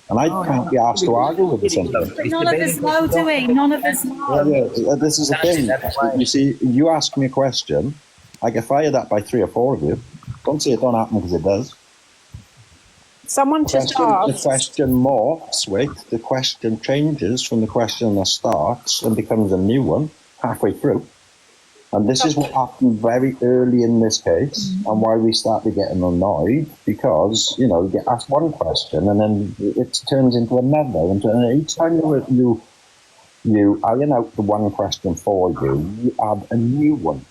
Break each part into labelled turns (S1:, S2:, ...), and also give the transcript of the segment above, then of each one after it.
S1: And I can't be asked to argue with the simple.
S2: But none of us know, do we? None of us know.
S1: Yeah, this is the thing. You see, you ask me a question, I get fired at by 3 or 4 of you. Don't say it don't happen, because it does.
S3: Someone just asked.
S1: The question morphs, wait, the question changes from the question that starts and becomes a new one halfway through. And this is what happened very early in this case, and why we started getting annoyed, because, you know, you get asked one question and then it turns into another, and each time you iron out the one question for you, you add a new one.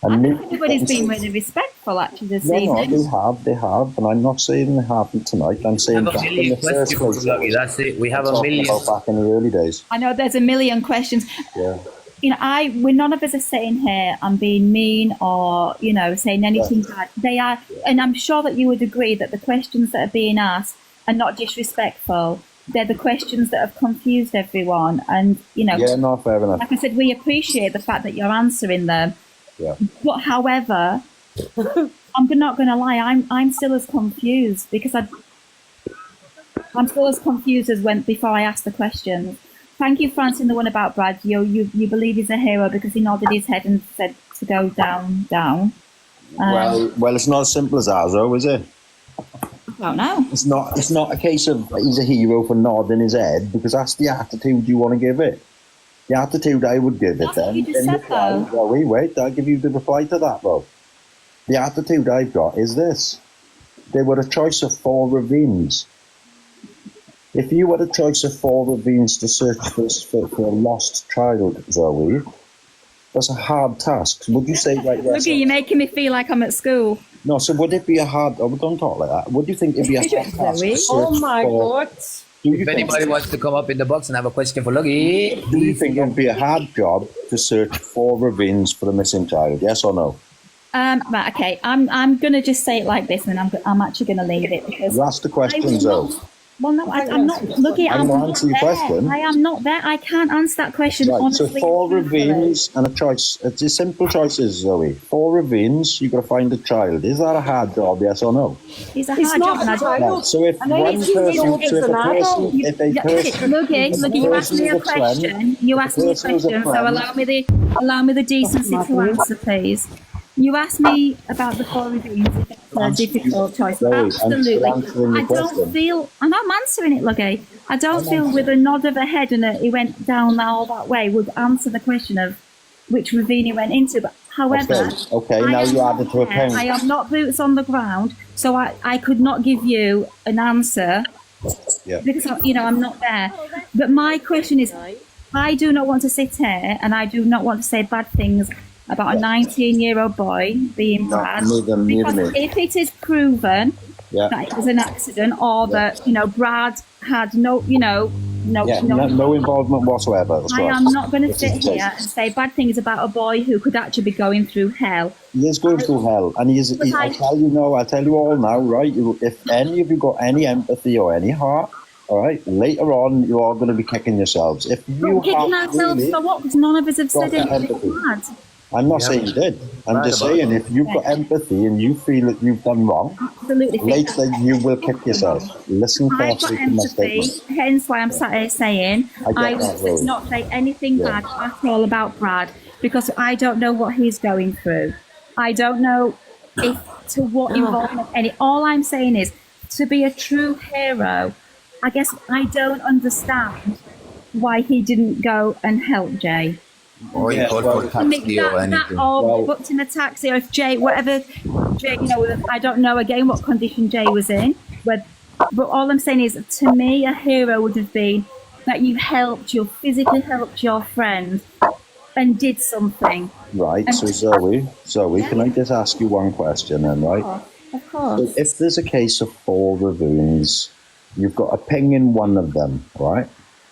S2: I think everybody's been really respectful, actually, this evening.
S1: No, they have, and I'm not saying they haven't tonight. I'm saying back in the first place.
S4: That's it. We have a million.
S1: Back in the early days.
S2: I know there's a million questions.
S1: Yeah.
S2: You know, none of us are sitting here and being mean or, you know, saying anything bad. They are, and I'm sure that you would agree that the questions that are being asked are not disrespectful. They're the questions that have confused everyone. And, you know,
S1: yeah, no, fair enough.
S2: Like I said, we appreciate the fact that you're answering them.
S1: Yeah.
S2: But however, I'm not going to lie, I'm still as confused, because I'm still as confused as before I asked the questions. Thank you for answering the one about Brad. You believe he's a hero because he nodded his head and said to go down.
S1: Well, it's not as simple as that, though, is it?
S2: I don't know.
S1: It's not a case of he's a hero for nodding his head, because that's the attitude you want to give it. The attitude I would give it then.
S2: You just said, though.
S1: Well, wait, I'll give you the reply to that, though. The attitude I've got is this. There were a choice of 4 ravines. If you had a choice of 4 ravines to search for a lost child, Zoe, that's a hard task. Would you say, like, yes?
S2: Luggy, you're making me feel like I'm at school.
S1: No, so would it be a hard... Oh, don't talk like that. Would you think it'd be a hard task to search
S3: Oh, my God.
S4: If anybody wants to come up in the box and have a question for Luggy.
S1: Do you think it'd be a hard job to search 4 ravines for a missing child? Yes or no?
S2: Right, okay. I'm going to just say it like this, and then I'm actually going to leave it, because...
S1: You asked the question, Zoe.
S2: Well, no, I'm not. Luggy, I'm not
S1: answer your question.
S2: I am not there. I can't answer that question,
S1: Right,
S2: honestly.
S1: so 4 ravines and a choice. It's a simple choices, Zoe. 4 ravines, you've got to find a child. Is that a hard job, yes or no?
S2: It's a hard job.
S1: Right, so if one person,
S2: Luggy, you asked me a question. You asked me a question, so allow me the decency to answer, please. You asked me about the 4 ravines. It's a difficult choice. Absolutely. I'm answering it, Luggy. I don't feel with a nod of a head and he went down all that way would answer the question of which ravine he went into. But however,
S1: okay, now you added to a point.
S2: I am not boots on the ground, so I could not give you an answer because I'm not there. But my question is, I do not want to sit here and I do not want to say bad things about a 19-year-old boy being bad. Because if it is proven that it was an accident, or that Brad had no
S1: involvement whatsoever.
S2: I am not going to sit here and say bad things about a boy who could actually be going through hell.
S1: He is going through hell, and I'll tell you all now, right? If any of you got any empathy or any heart, all right, later on you are going to be kicking yourselves. If you
S2: kicking ourselves for what? Because none of us have said anything bad.
S1: I'm not saying you did. I'm just saying if you've got empathy and you feel that you've done wrong, later you will kick yourself. Listen carefully to my statement.
S2: Hence why I'm sat here saying I will not say anything bad at all about Brad, because I don't know what he's going through. I don't know to what involvement all I'm saying is, to be a true hero, I guess I don't understand why he didn't go and help Jay.
S4: Or you called for a taxi or anything.
S2: Or booked in a taxi, or if Jay, I don't know again what condition Jay was in. But all I'm saying is, to me, a hero would have been that you physically helped your friend and did something.
S1: Right, and so Zoe, can I just ask you one question then, right?
S2: Of course.
S1: So if there's a case of 4 ravines, you've got a ping in one of them, right?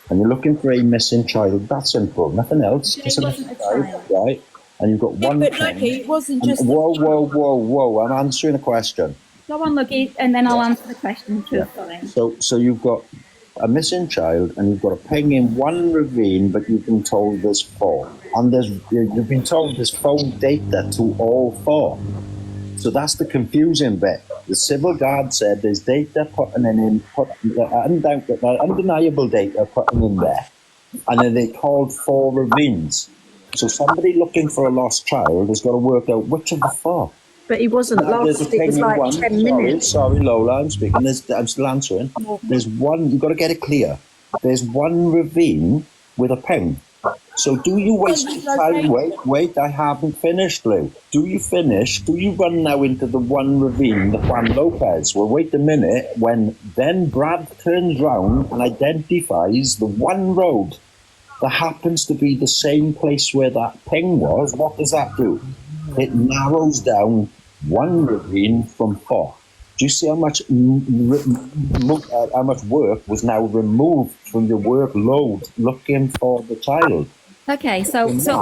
S1: And you're looking for a missing child. That's simple. Nothing else. Just a missing child, right? And you've got one
S3: but
S1: thing.
S3: Luggy, it wasn't just...
S1: Whoa. I'm answering a question.
S2: Go on, Luggy, and then I'll answer the question truthfully.
S1: So you've got a missing child, and you've got a ping in one ravine, but you've been told there's 4. And you've been told there's phone data to all 4. So that's the confusing bit. The civil guard said there's data undeniable data putting in there, and then they called 4 ravines. So somebody looking for a lost child has got to work out which of the 4.
S3: But he wasn't
S1: Now, there's
S3: lost.
S1: a
S3: It was
S1: ping in
S3: like
S1: one.
S3: 10 minutes.
S1: Sorry, Lola, I'm speaking. I'm still answering. There's one, you've got to get it clear. There's one ravine with a ping. So do you waste your time? Wait, I haven't finished, Lou. Do you run now into the one ravine, the Juan Lopez? Well, wait a minute. When then Brad turns round and identifies the one road that happens to be the same place where that ping was, what does that do? It narrows down one ravine from 4. Do you see how much work was now removed from your workload looking for the child?
S2: Okay, so
S1: So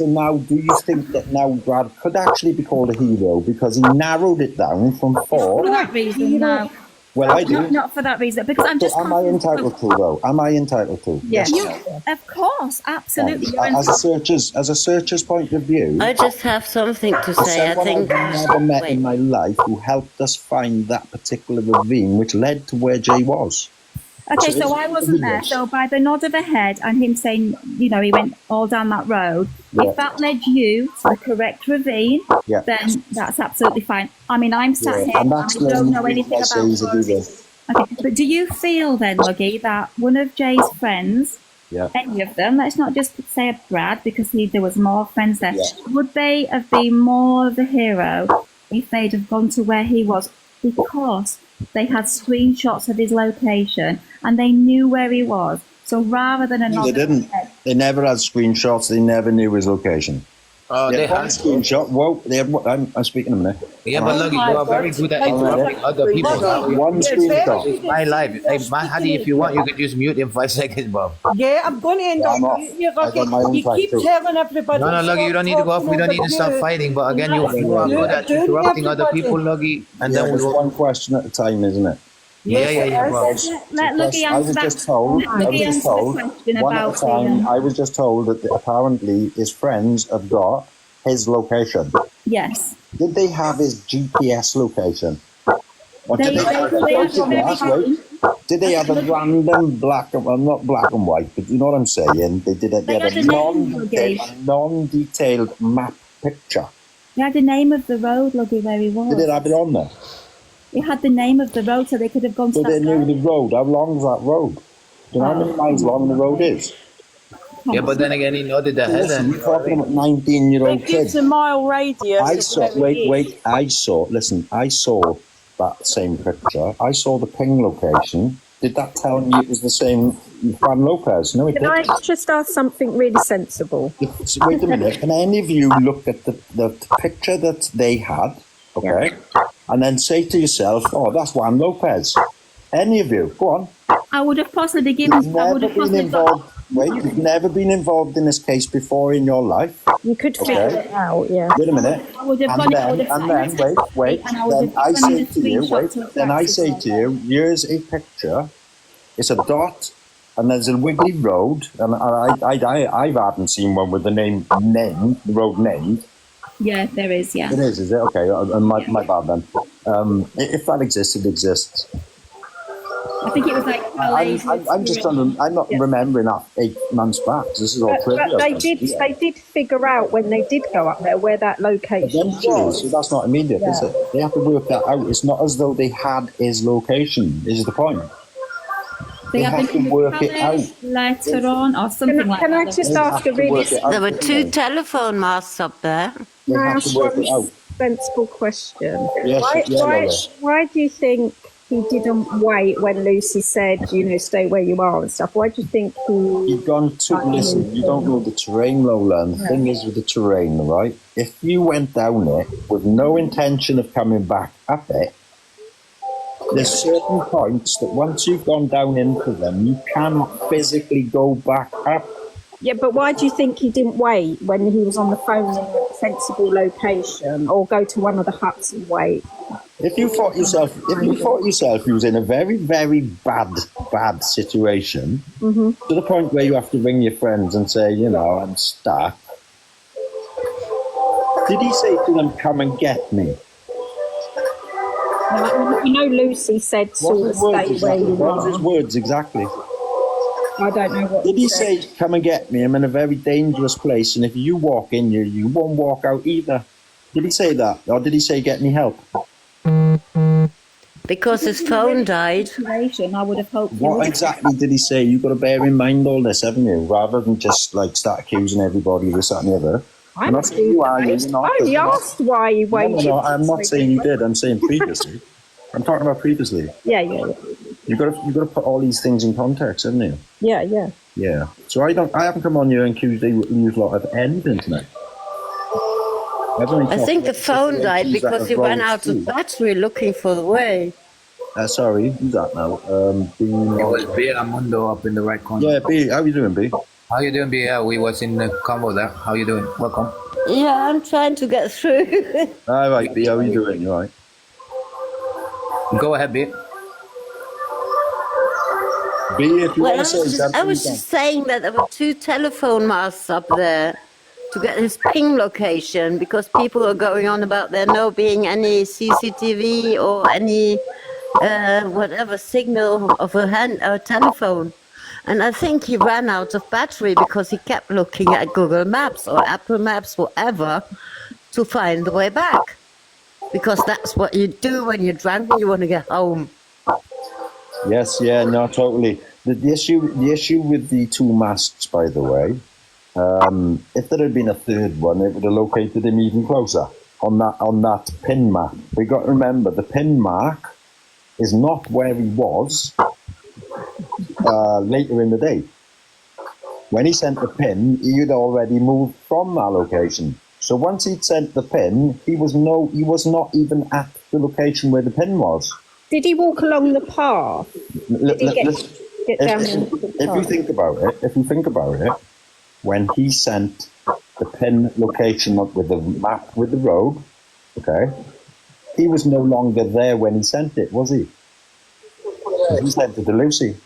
S1: now, do you think that now Brad could actually be called a hero because he narrowed it down from 4?
S2: for that reason, no.
S1: Well, I do.
S2: Not for that reason, because I'm just.
S1: So am I entitled to, though? Am I entitled to?
S3: Yes.
S2: Of course, absolutely. You're
S1: As a searcher's point of view,
S5: I just have something to say. I
S1: someone
S5: think.
S1: I've never met in my life who helped us find that particular ravine, which led to where Jay was.
S2: Okay,
S1: So
S2: so
S1: it's
S2: I wasn't there.
S1: obvious.
S2: So by the nod of a head and him saying, he went all down that road,
S1: Yeah.
S2: if that led you to the correct ravine,
S1: Yeah.
S2: then that's absolutely fine. I mean, I'm sat here
S1: and
S2: and I
S1: that's
S2: don't know anything about it. Okay, but do you feel then, Luggy, that one of Jay's friends,
S1: Yeah.
S2: any of them, let's not just say a Brad because there was more friends there,
S1: Yeah.
S2: would they have been more of a hero if they'd have gone to where he was because they had screenshots of his location and they knew where he was? So rather than
S1: No, they didn't. They never had screenshots. They never knew his location.
S4: They
S1: one
S4: had
S1: screenshot. Whoa, they had, I'm speaking a minute.
S4: Yeah, but Luggy, you are very good at interrupting other people.
S1: One screenshot.
S4: It's my life. Hey, man, Hadi, if you want, you could just mute in 5 seconds, Bob.
S6: Yeah, I'm going to end
S1: I'm
S6: up.
S1: off. I got my own
S6: You
S1: side
S6: keep
S1: too.
S6: telling everybody.
S4: No, Luggy, you don't need to go off. We don't need to stop fighting. But again, you are good at interrupting other people, Luggy. And
S1: Yeah,
S4: then
S1: it's
S4: we'll.
S1: one question at a time, isn't it?
S4: Yeah, Bob.
S2: Let Luggy
S1: I was
S2: answer
S1: just told.
S2: that. Luggy answer the question
S1: One at a
S2: about
S1: time. I was just told that apparently his friends have got his location.
S2: yes.
S1: Did they have his GPS location? Or
S2: They have
S1: did they have a random not black and white, but you know what I'm saying? They had
S2: had a name,
S1: a non-detailed map picture.
S2: They had the name of the road, Luggy, where he was.
S1: Did it have it on there?
S2: It had the name of the road, so they could have gone to
S1: So they
S2: that
S1: knew
S2: road.
S1: the road. How long is that road? Do you know how many miles long the road is?
S4: Yeah, but then again, he nodded the head.
S1: Listen,
S4: And
S1: you're talking about 19-year-old
S6: It gives
S1: kids.
S6: a mile radius.
S1: I
S6: of
S1: saw,
S6: where it is.
S1: I saw that same picture. I saw the ping location. Did that tell me it was the same Juan Lopez? No, it
S3: Can I
S1: didn't.
S3: just ask something really sensible?
S1: Wait a minute. Can any of you look at the picture that they had, okay, and then say to yourself, oh, that's Juan Lopez? Any of you? Go on.
S2: I would have possibly
S1: You've
S2: given. I would
S1: never
S2: have
S1: been
S2: possibly
S1: involved. Wait, you've never been involved in this case before in your life.
S3: You could figure
S1: Okay.
S3: it out, yeah.
S1: Wait a minute.
S2: I would have
S1: And
S2: gone. I
S1: then,
S2: would have
S1: wait.
S2: and I would
S1: Then
S2: have
S1: I
S2: given
S1: say
S2: the
S1: to you,
S2: screenshot to
S1: then I
S2: Francis
S1: say
S2: like
S1: to you, here's a picture. It's a dot, and there's a wiggly road, and I haven't seen one with the the road named.
S2: that. Yeah, there is. Yeah.
S1: It is it? Okay, my bad then. If that exists, it exists.
S2: I think it was like.
S1: I'm not remembering that 8 months back. This is all trivia.
S3: But they did figure out when they did go up there where that location
S1: Eventually,
S3: was.
S1: so that's not immediate, is it? They have to work that out. It's not as though they had his location, is the point. They
S2: have
S1: have
S2: the
S1: to
S2: name of
S1: work it
S2: Calais
S1: out.
S2: later on, or something like
S3: Can I
S2: that.
S3: just
S1: They
S3: ask
S1: have
S3: a
S1: to
S3: really
S1: work it out.
S5: There were 2 telephone masts up there.
S1: They
S3: Can I
S1: have
S3: ask
S1: to work it out.
S3: one sensible question?
S1: Yes, Lola.
S3: Why do you think he didn't wait when Lucy said, stay where you are and stuff? Why do you think he...
S1: You've gone to, listen, you don't know the terrain, Lola, and the thing is with the terrain, right? If you went down it with no intention of coming back up it, there's certain points that once you've gone down into them, you cannot physically go back up.
S3: Yeah, but why do you think he didn't wait when he was on the phone in a sensible location, or go to one of the huts and wait?
S1: If you thought yourself you was in a very, very bad situation, to the point where you have to ring your friends and say, I'm stuck. Did he say to them, come and get me?
S3: You know, Lucy said sort of stay where you
S1: What was his
S3: are.
S1: words exactly?
S3: I don't know what
S1: Did he
S3: said.
S1: say, come and get me? I'm in a very dangerous place, and if you walk in here, you won't walk out either. Did he say that? Or did he say, get me help?
S5: Because his phone died.
S2: Situation, I would have hoped.
S1: What exactly did he say? You've got to bear in mind all this, haven't you? Rather than just like start accusing everybody of this, that, and the other. I'm not saying you are, you're not.
S3: I only asked why you waited.
S1: No, I'm not saying you did. I'm saying previously. I'm talking about previously.
S3: Yeah.
S1: You've got to put all these things in context, haven't you?
S3: Yeah.
S1: Yeah. So I haven't come on here and accused you of a lot of anything tonight.
S5: I think the phone died because he ran out of battery looking for the way.
S1: Sorry, who's that now?
S4: It was B Amundo up in the right corner.
S1: Yeah, B. How you doing, B?
S4: How you doing, B? We was in the combo there. How you doing? Welcome.
S5: Yeah, I'm trying to get through.
S1: All right, B. How you doing? You all right?
S4: Go ahead, B.
S1: B, if you
S5: Well,
S1: want to say something,
S5: I was just saying that there were 2 telephone masts up there to get his ping location because people are going on about there no being any CCTV or any whatever signal of a telephone. And I think he ran out of battery because he kept looking at Google Maps or Apple Maps, whatever, to find the way back. Because that's what you do when you're drunk and you want to get home.
S1: Yes, yeah, no, totally. The issue with the 2 masts, by the way, if there had been a third one, it would have located him even closer on that pin map. We got to remember the pin mark is not where he was later in the day. When he sent the pin, he had already moved from that location. So once he'd sent the pin, he was not even at the location where the pin was.
S3: Did he walk along the path? Did he get down into the path?
S1: If you think about it, when he sent the pin location up with the map with the road, okay, he was no longer there when he sent it, was he? He sent it to Lucy.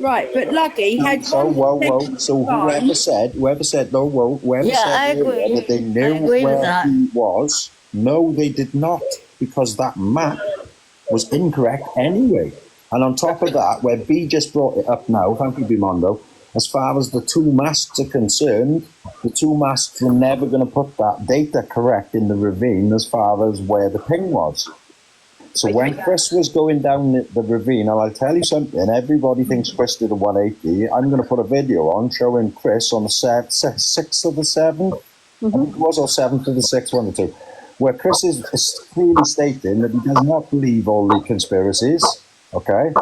S6: Right, but Luggy had
S1: So whoever said
S5: I agree.
S1: that they knew where he was, no, they did not, because that map was incorrect anyway. And on top of that, where B just brought it up now, thank you, Bimondo, as far as the 2 masts are concerned, the 2 masts were never going to put that data correct in the ravine as far as where the ping was. So when Chris was going down the ravine, and I'll tell you something, everybody thinks Chris did a 180. I'm going to put a video on showing Chris on the 6th of the 7th, I think it was, or 7th of the 6th, one or two, where Chris is clearly stating that he does not believe all the conspiracies, okay,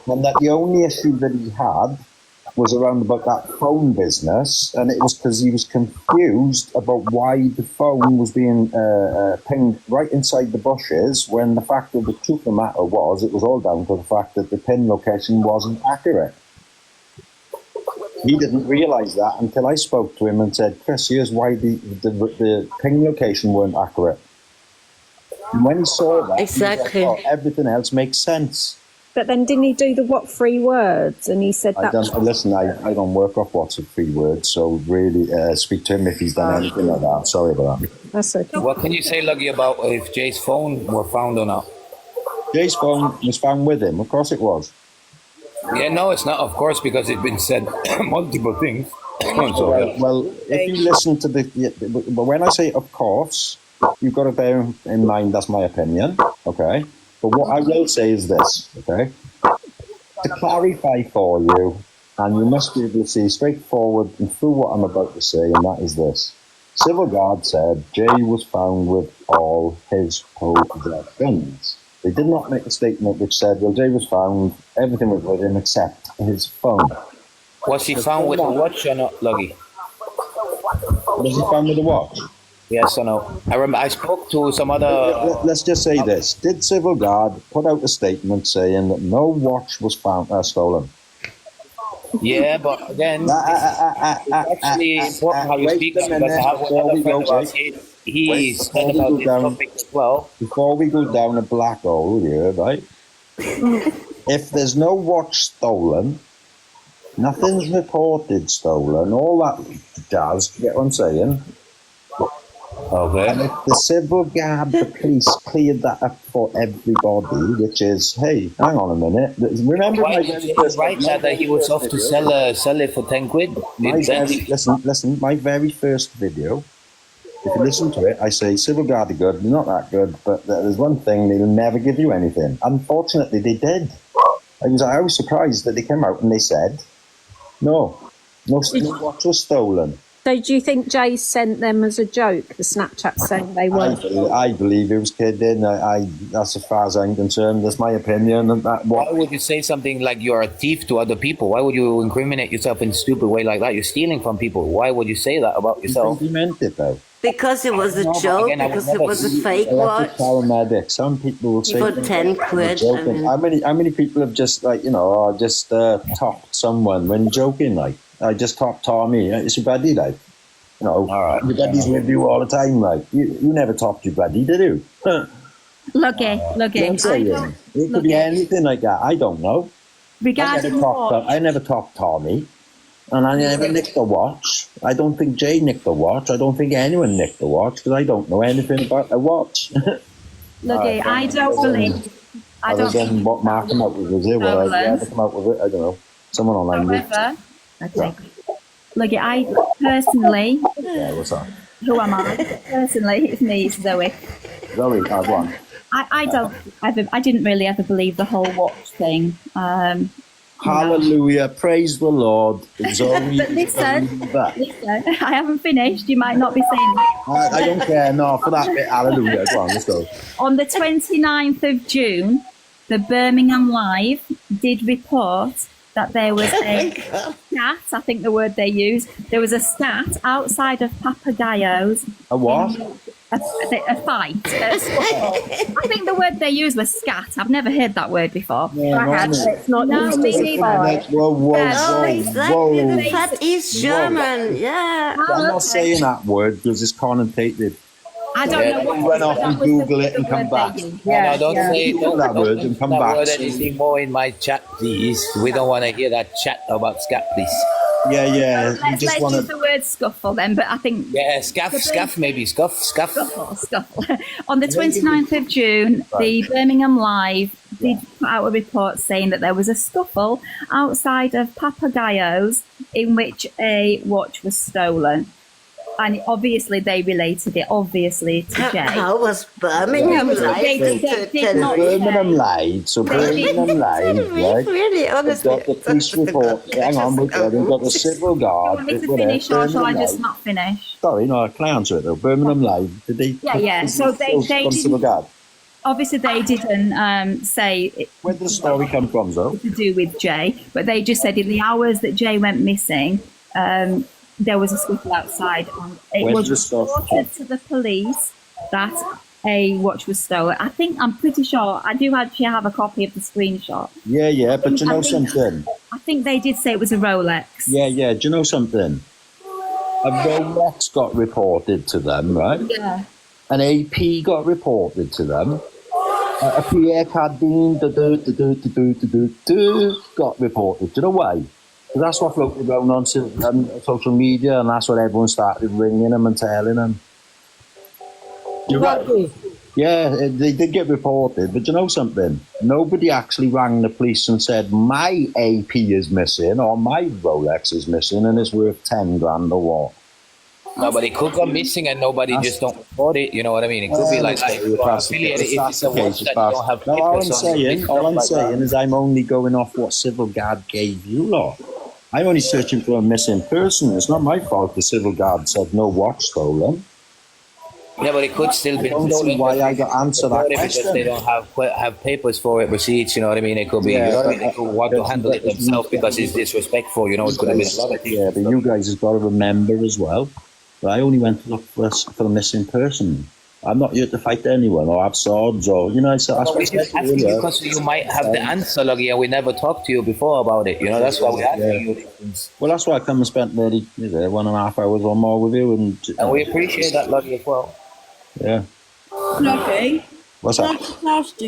S1: and that the only issue that he had was around about that phone business, and it was because he was confused about why the phone was being pinged right inside the bushes, when the fact of the truth of the matter was, it was all down to the fact that the pin location wasn't accurate. He didn't realise that until I spoke to him and said, Chris, here's why the ping location weren't accurate. And when he saw that,
S5: Exactly.
S1: he was like, oh, everything else makes sense.
S3: But then didn't he do the what 3 words? And he said that.
S1: I don't work off what's 3 words, so really speak to him if he's done anything like that. Sorry about that.
S3: That's okay.
S4: What can you say, Luggy, about if Jay's phone were found or not?
S1: Jay's phone was found with him. Of course it was.
S4: Yeah, no, it's not, of course, because it's been said multiple things.
S1: Well, if you listen to but when I say of course, you've got to bear in mind that's my opinion, okay? But what I will say is this, okay? To clarify for you, and you must be able to see straightforward and through what I'm about to say, and that is this. Civil Guard said Jay was found with all his possessions. They did not make a statement which said, well, Jay was found, everything was with him except his phone.
S4: Was he found with a watch or not, Luggy?
S1: Was he found with a watch?
S4: Yes or no? I remember I spoke to some other...
S1: Let's just say this. Did Civil Guard put out a statement saying that no watch was found stolen?
S4: Yeah, but again, it's actually important how you speak, because I have another friend of ours, he said about this topic as well.
S1: Before we go down a black hole here, right? If there's no watch stolen, nothing's reported stolen, all that jazz, you get what I'm saying?
S4: Okay.
S1: And if the civil guard, the police cleared that up for everybody, which is, hey, hang on a minute. Remember
S4: Why
S1: my
S4: did
S1: very
S4: you
S1: first
S4: write that he was off to sell it for 10 quid?
S1: listen, my very first video, if you listen to it, I say civil guard are good, they're not that good, but there's one thing, they'll never give you anything. Unfortunately, they did. I was surprised that they came out and they said, no watch was stolen.
S3: So do you think Jay sent them as a joke, the Snapchat saying they weren't?
S1: I believe he was kidding. That's as far as I'm concerned. That's my opinion.
S4: Why would you say something like you're a thief to other people? Why would you incriminate yourself in a stupid way like that? You're stealing from people. Why would you say that about yourself?
S1: He meant it though.
S5: Because it was a joke, because it was a fake watch.
S1: Paramedic. Some people will say
S5: For 10 quid. I mean,
S1: how many people have just topped someone when joking like? I just topped Tommy. It's your buddy, like. All right. Your buddy's with you all the time, like. You never topped your buddy, did you?
S2: Luggy.
S1: It could be anything like that. I don't know.
S2: Regarding
S1: I never topped Tommy. And I never nicked a watch. I don't think Jay nicked a watch. I don't think anyone nicked a watch because I don't know anything about a watch.
S2: Luggy, I don't believe.
S1: Other than what Mark came out with, was it? Well, I ever come out with it? I don't know. Someone online did.
S2: Okay. Luggy, I personally.
S1: Yeah, what's that?
S2: Who am I? Personally, it's me, it's Zoe.
S1: Zoe, I've won.
S2: I didn't really ever believe the whole watch thing.
S1: Hallelujah, praise the Lord. Zoe,
S2: but listen, I haven't finished. You might not be saying that.
S1: I don't care, no, for that bit, hallelujah. Go on, let's go.
S2: On the 29th of June, the Birmingham Live did report that there was a scat, I think the word they used, there was a scat outside of Papagayo's.
S1: A what?
S2: A fight. I think the word they used was scat. I've never heard that word before.
S3: It's not
S1: Whoa.
S5: that is German. Yeah.
S1: I'm not saying that word because it's connotated.
S2: I don't know what.
S1: You went off and Google it and come back.
S4: No, don't say
S1: that word and come back.
S4: Word anything more in my chat, please. We don't want to hear that chat about scat, please.
S1: Yeah.
S2: Let's use the word scuffle then, but I think...
S4: Yeah, scuff maybe. Scuffle.
S2: Scuffle. On the 29th of June, the Birmingham Live did put out a report saying that there was a scuffle outside of Papagayo's in which a watch was stolen. And obviously they related it, to Jay.
S5: How was Birmingham Live?
S1: Birmingham Live, right?
S5: Really, honestly.
S1: Got the police report. Hang on, we've got the civil guard.
S2: Do you want me to finish or shall I just not finish?
S1: Sorry, no, can I answer it though? Birmingham Live, did they?
S2: Yeah. So they
S1: civil guard.
S2: Obviously they didn't say...
S1: Where did the story come from, though?
S2: To do with Jay, but they just said in the hours that Jay went missing, there was a scuffle outside. It was reported to the police that a watch was stolen. I'm pretty sure. I do actually have a copy of the screenshot.
S1: Yeah, but you know something?
S2: I think they did say it was a Rolex.
S1: Yeah. Do you know something? A Rolex got reported to them, right?
S2: Yeah.
S1: An AP got reported to them. A Pierre Cardin got reported. Do you know why? That's what floated around on social media, and that's what everyone started ringing them and telling them. Yeah, they did get reported, but you know something? Nobody actually rang the police and said, my AP is missing, or my Rolex is missing, and it's worth 10 grand or what.
S4: No, but it could go missing and nobody just don't report it, you know what I mean? It could be like affiliated if it's a watch that you don't have papers on.
S1: All I'm saying is I'm only going off what civil guard gave you lot. I'm only searching for a missing person. It's not my fault the civil guard said no watch stolen.
S4: Yeah, but it could still be stolen.
S1: I don't see why I got answer that question.
S4: Because they don't have papers for it, receipts, you know what I mean? It could be, you know what I mean? They could want to handle it themselves because it's disrespectful, you know, it could have been a lot of things.
S1: Yeah, but you guys have got to remember as well, that I only went to look for a missing person. I'm not here to fight anyone or have swords or, you know, I said,
S4: we just ask you because you might have the answer, Luggy, and we never talked to you before about it, you know, that's why we asked you.
S1: Well, that's why I come and spent nearly 1.5 hours or more with you. And
S4: we appreciate that, Luggy, as well.
S1: Yeah.
S6: Luggy.
S1: What's that?
S6: Last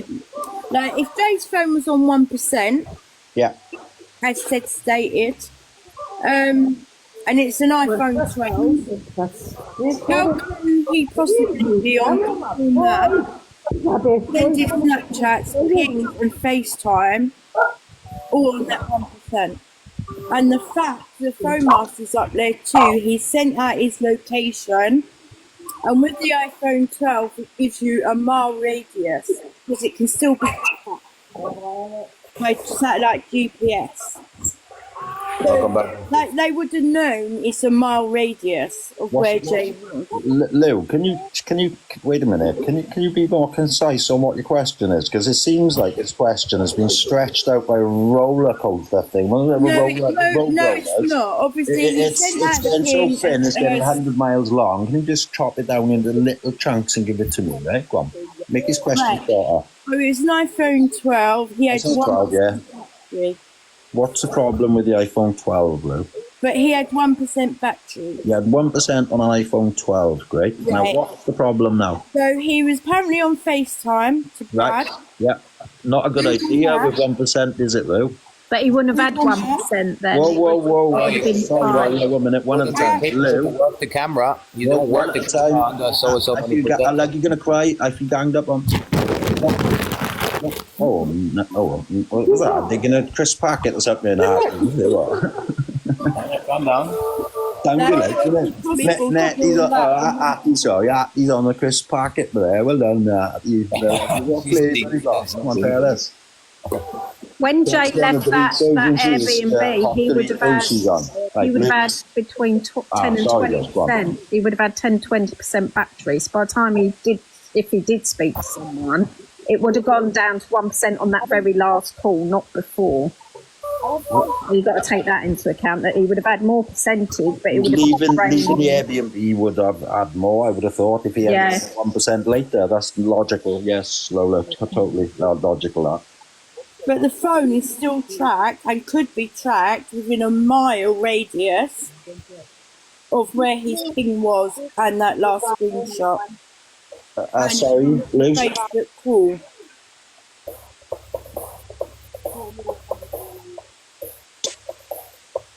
S6: like, if Jay's phone was on 1%,
S1: yeah,
S6: as stated, and and it's an iPhone 12. How can he possibly be on that? Sending Snapchats, pings, and FaceTime all on that 1%. And the fact the phone master's up there too, he sent out his location, and with the iPhone 12, it gives you a mile radius because it can still be tracked by satellite GPS. So, like they would have known it's a mile radius of where Jay was.
S1: Lou, can you wait a minute? Can you be more concise on what your question is? Because it seems like this question has been stretched out by a roller coaster thing. Wasn't it?
S6: No, it's not. Obviously,
S1: it's getting so thin. It's getting 100 miles long. Can you just chop it down into little chunks and give it to me? Right? Go on. Make his question shorter.
S6: Oh, it was an iPhone 12. He had one.
S1: 12, yeah. What's the problem with the iPhone 12, Lou?
S6: But he had 1% battery.
S1: You had 1% on an iPhone 12, great.
S6: Right.
S1: Now, what's the problem now?
S6: So he was apparently on FaceTime to Brad.
S1: Right, yeah. Not a good idea with 1%, is it, Lou?
S3: But he wouldn't have had 1% then.
S1: Whoa.
S3: Sorry,
S1: Wait a minute, one at a time. Lou.
S4: Work the camera. You don't work the camera under so many
S1: Like you're going to cry if you ganged up on... Oh, no, what was that? They're going to crisp packet or something.
S4: Calm down.
S1: He's on the crisp packet there. Well done. Come on, tell us.
S3: when Jay left that Airbnb, he would have had between 10 and 20%. He would have had 10, 20% battery. So by the time if he did speak to someone, it would have gone down to 1% on that very last call, not before. You've got to take that into account, that he would have had more percentage, but it would have
S1: leaving the Airbnb would have had more, I would have thought, if he had 1% later. That's logical. Yes, Lola, totally logical, that.
S6: But the phone is still tracked and could be tracked within a mile radius of where his ping was and that last screenshot.
S1: Sorry, Liz?
S6: Facebook call.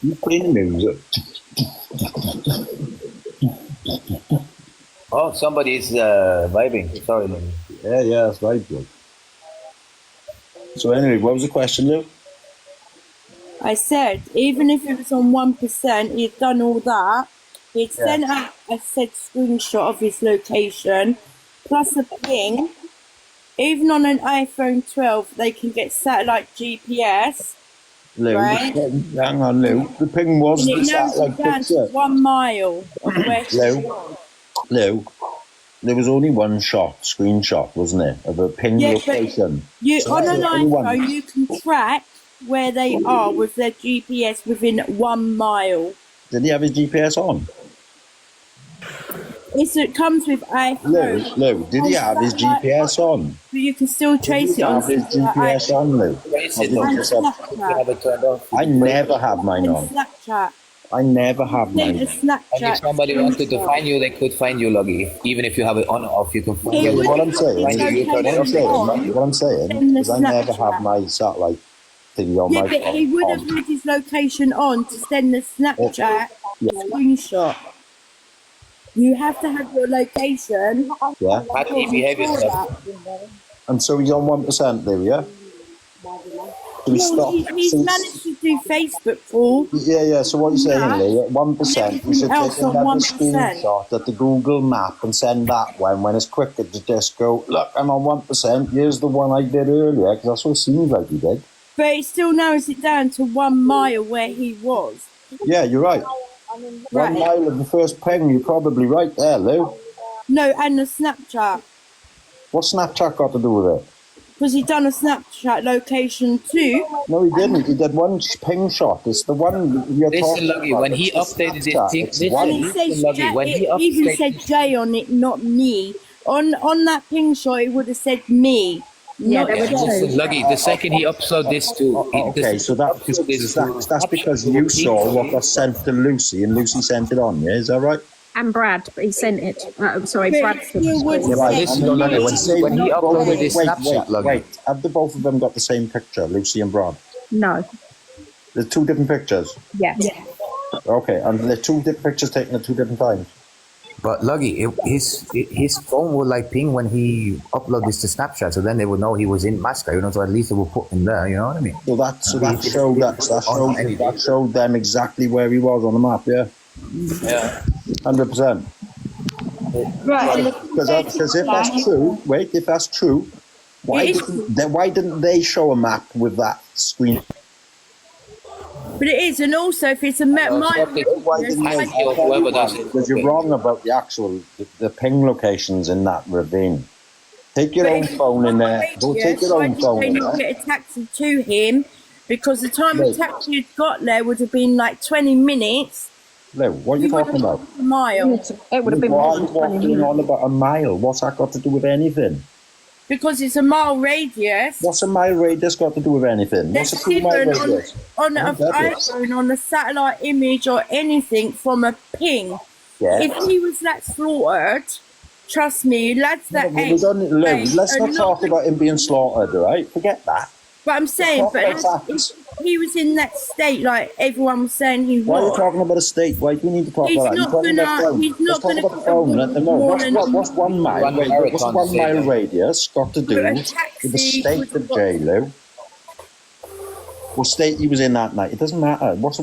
S1: You playing music?
S4: Oh, somebody's vibing. Sorry, man.
S1: Yeah, that's very good. So anyway, what was the question, Lou?
S6: I said, even if it was on 1%, he'd done all that. He'd sent out a said screenshot of his location, plus a ping. Even on an iPhone 12, they can get satellite GPS.
S1: Lou,
S6: right?
S1: Hang on, Lou. The ping was
S6: And it
S1: the
S6: narrows
S1: satellite
S6: it down
S1: picture.
S6: to 1 mile of where she was.
S1: Lou, there was only one screenshot, wasn't it, of a ping location?
S6: So on an iPhone, you can track where they are with their GPS within 1 mile.
S1: Did he have his GPS on?
S6: It comes with iPhone.
S1: Lou, did he have his GPS on?
S6: But you can still trace it on
S1: Did he have his GPS on, Lou? I never have mine on.
S6: Snapchat.
S1: I never have mine.
S4: And if somebody wanted to find you, they could find you, Luggy. Even if you have it on or off, you can find you.
S1: What I'm saying is I never have my satellite thing on my phone.
S6: Yeah, but he would have had his location on to send the Snapchat screenshot. You have to have your location.
S1: Yeah.
S4: How do you behave yourself?
S1: And so he's on 1%, Lou, yeah?
S6: He's managed to do Facebook call.
S1: Yeah. So what you're saying, Lee, at 1%, you should take another screenshot at the Google map and send that one when it's quicker to just go, look, I'm on 1%. Here's the one I did earlier, because that's what it seems like he did.
S6: But it still narrows it down to 1 mile where he was.
S1: Yeah, you're right. 1 mile of the first ping, you're probably right there, Lou.
S6: No, and the Snapchat.
S1: What's Snapchat got to do with it?
S6: Because he done a Snapchat location too.
S1: No, he didn't. He did one ping shot. It's the one you're talking about.
S4: Luggy, when he updated his thing,
S6: it even said Jay on it, not me. On that ping shot, it would have said me.
S3: Yeah,
S4: listen, Luggy, the second he uploaded this to...
S1: Okay, so that's because you saw what was sent to Lucy, and Lucy sent it on, yeah? Is that right?
S3: And Brad, he sent it. Sorry, Brad.
S4: Listen, Luggy, when he uploaded his Snapchat, Luggy...
S1: Wait, have the both of them got the same picture, Lucy and Brad?
S3: No.
S1: There's two different pictures?
S3: Yeah.
S1: Okay, and the two pictures taken at two different times.
S4: But Luggy, his phone would like ping when he upload this to Snapchat, so then they would know he was in Moscow, you know. So at least they would put him there, you know what I mean?
S1: So that showed them exactly where he was on the map. Yeah.
S4: Yeah.
S1: 100%.
S6: Right.
S1: Because if that's true, if that's true, why didn't they show a map with that screen?
S6: But it is, and also if it's a
S1: because you're wrong about the actual the ping locations in that ravine. Take your own phone in there. Go take your own phone in there.
S6: Get a taxi to him, because the time a taxi had got there would have been like 20 minutes.
S1: No, what are you talking about?
S6: A mile.
S3: It would have been more than 20 minutes.
S1: On about a mile? What's that got to do with anything?
S6: Because it's a mile radius.
S1: What's a mile radius got to do with anything? What's a 2 mile radius?
S6: On an iPhone, on a satellite image or anything from a ping.
S1: Yeah.
S6: If he was that slaughtered, trust me, lads that
S1: let's not talk about him being slaughtered, right? Forget that.
S6: But I'm saying, if he was in that state, like everyone was saying he was.
S1: Why are you talking about a state? Why do we need to talk about that?
S6: He's not going to.
S1: What's 1 mile? What's 1 mile radius got to do with the state of J-Lo? What state he was in that night? It doesn't matter. What's the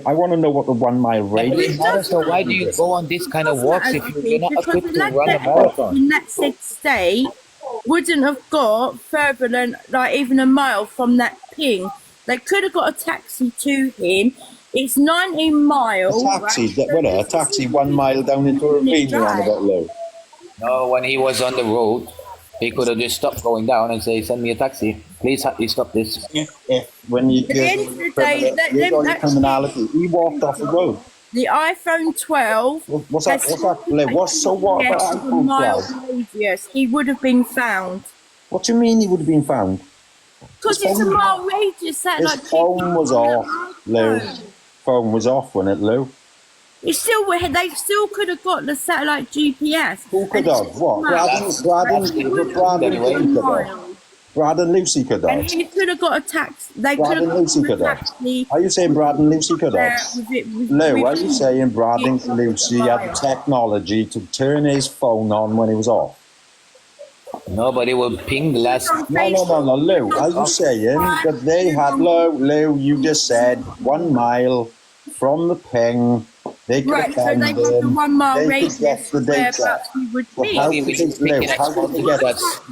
S1: I want to know what the 1 mile radius is.
S4: So why do you go on this kind of walks if you're not equipped to run a marathon?
S6: In that said state, wouldn't have got further than like even a mile from that ping. They could have got a taxi to him. It's 19 miles.
S1: A taxi 1 mile down into a ravine you're on about, Lou.
S4: No, when he was on the road, he could have just stopped going down and say, "Send me a taxi, please. Stop this."
S1: When you criminality, he walked off the road.
S6: The iPhone 12.
S1: What's that? What about iPhone 12?
S6: Yes, he would have been found.
S1: What do you mean he would have been found?
S6: Because it's a mile radius.
S1: His phone was off, Lou. Phone was off, wasn't it, Lou?
S6: They still could have got the satellite GPS.
S1: Who could have? What? Brad and Lucy could have.
S6: And he could have got a taxi.
S1: Brad and Lucy could have. Are you saying Brad and Lucy could have? Lou, are you saying Brad and Lucy had the technology to turn his phone on when he was off?
S4: Nobody will ping the last.
S1: No, Lou. Are you saying that they had, Lou, you just said 1 mile from the ping, they could have found him,
S6: the 1 mile
S1: radius
S6: whereabouts he would be.
S1: How did you get that?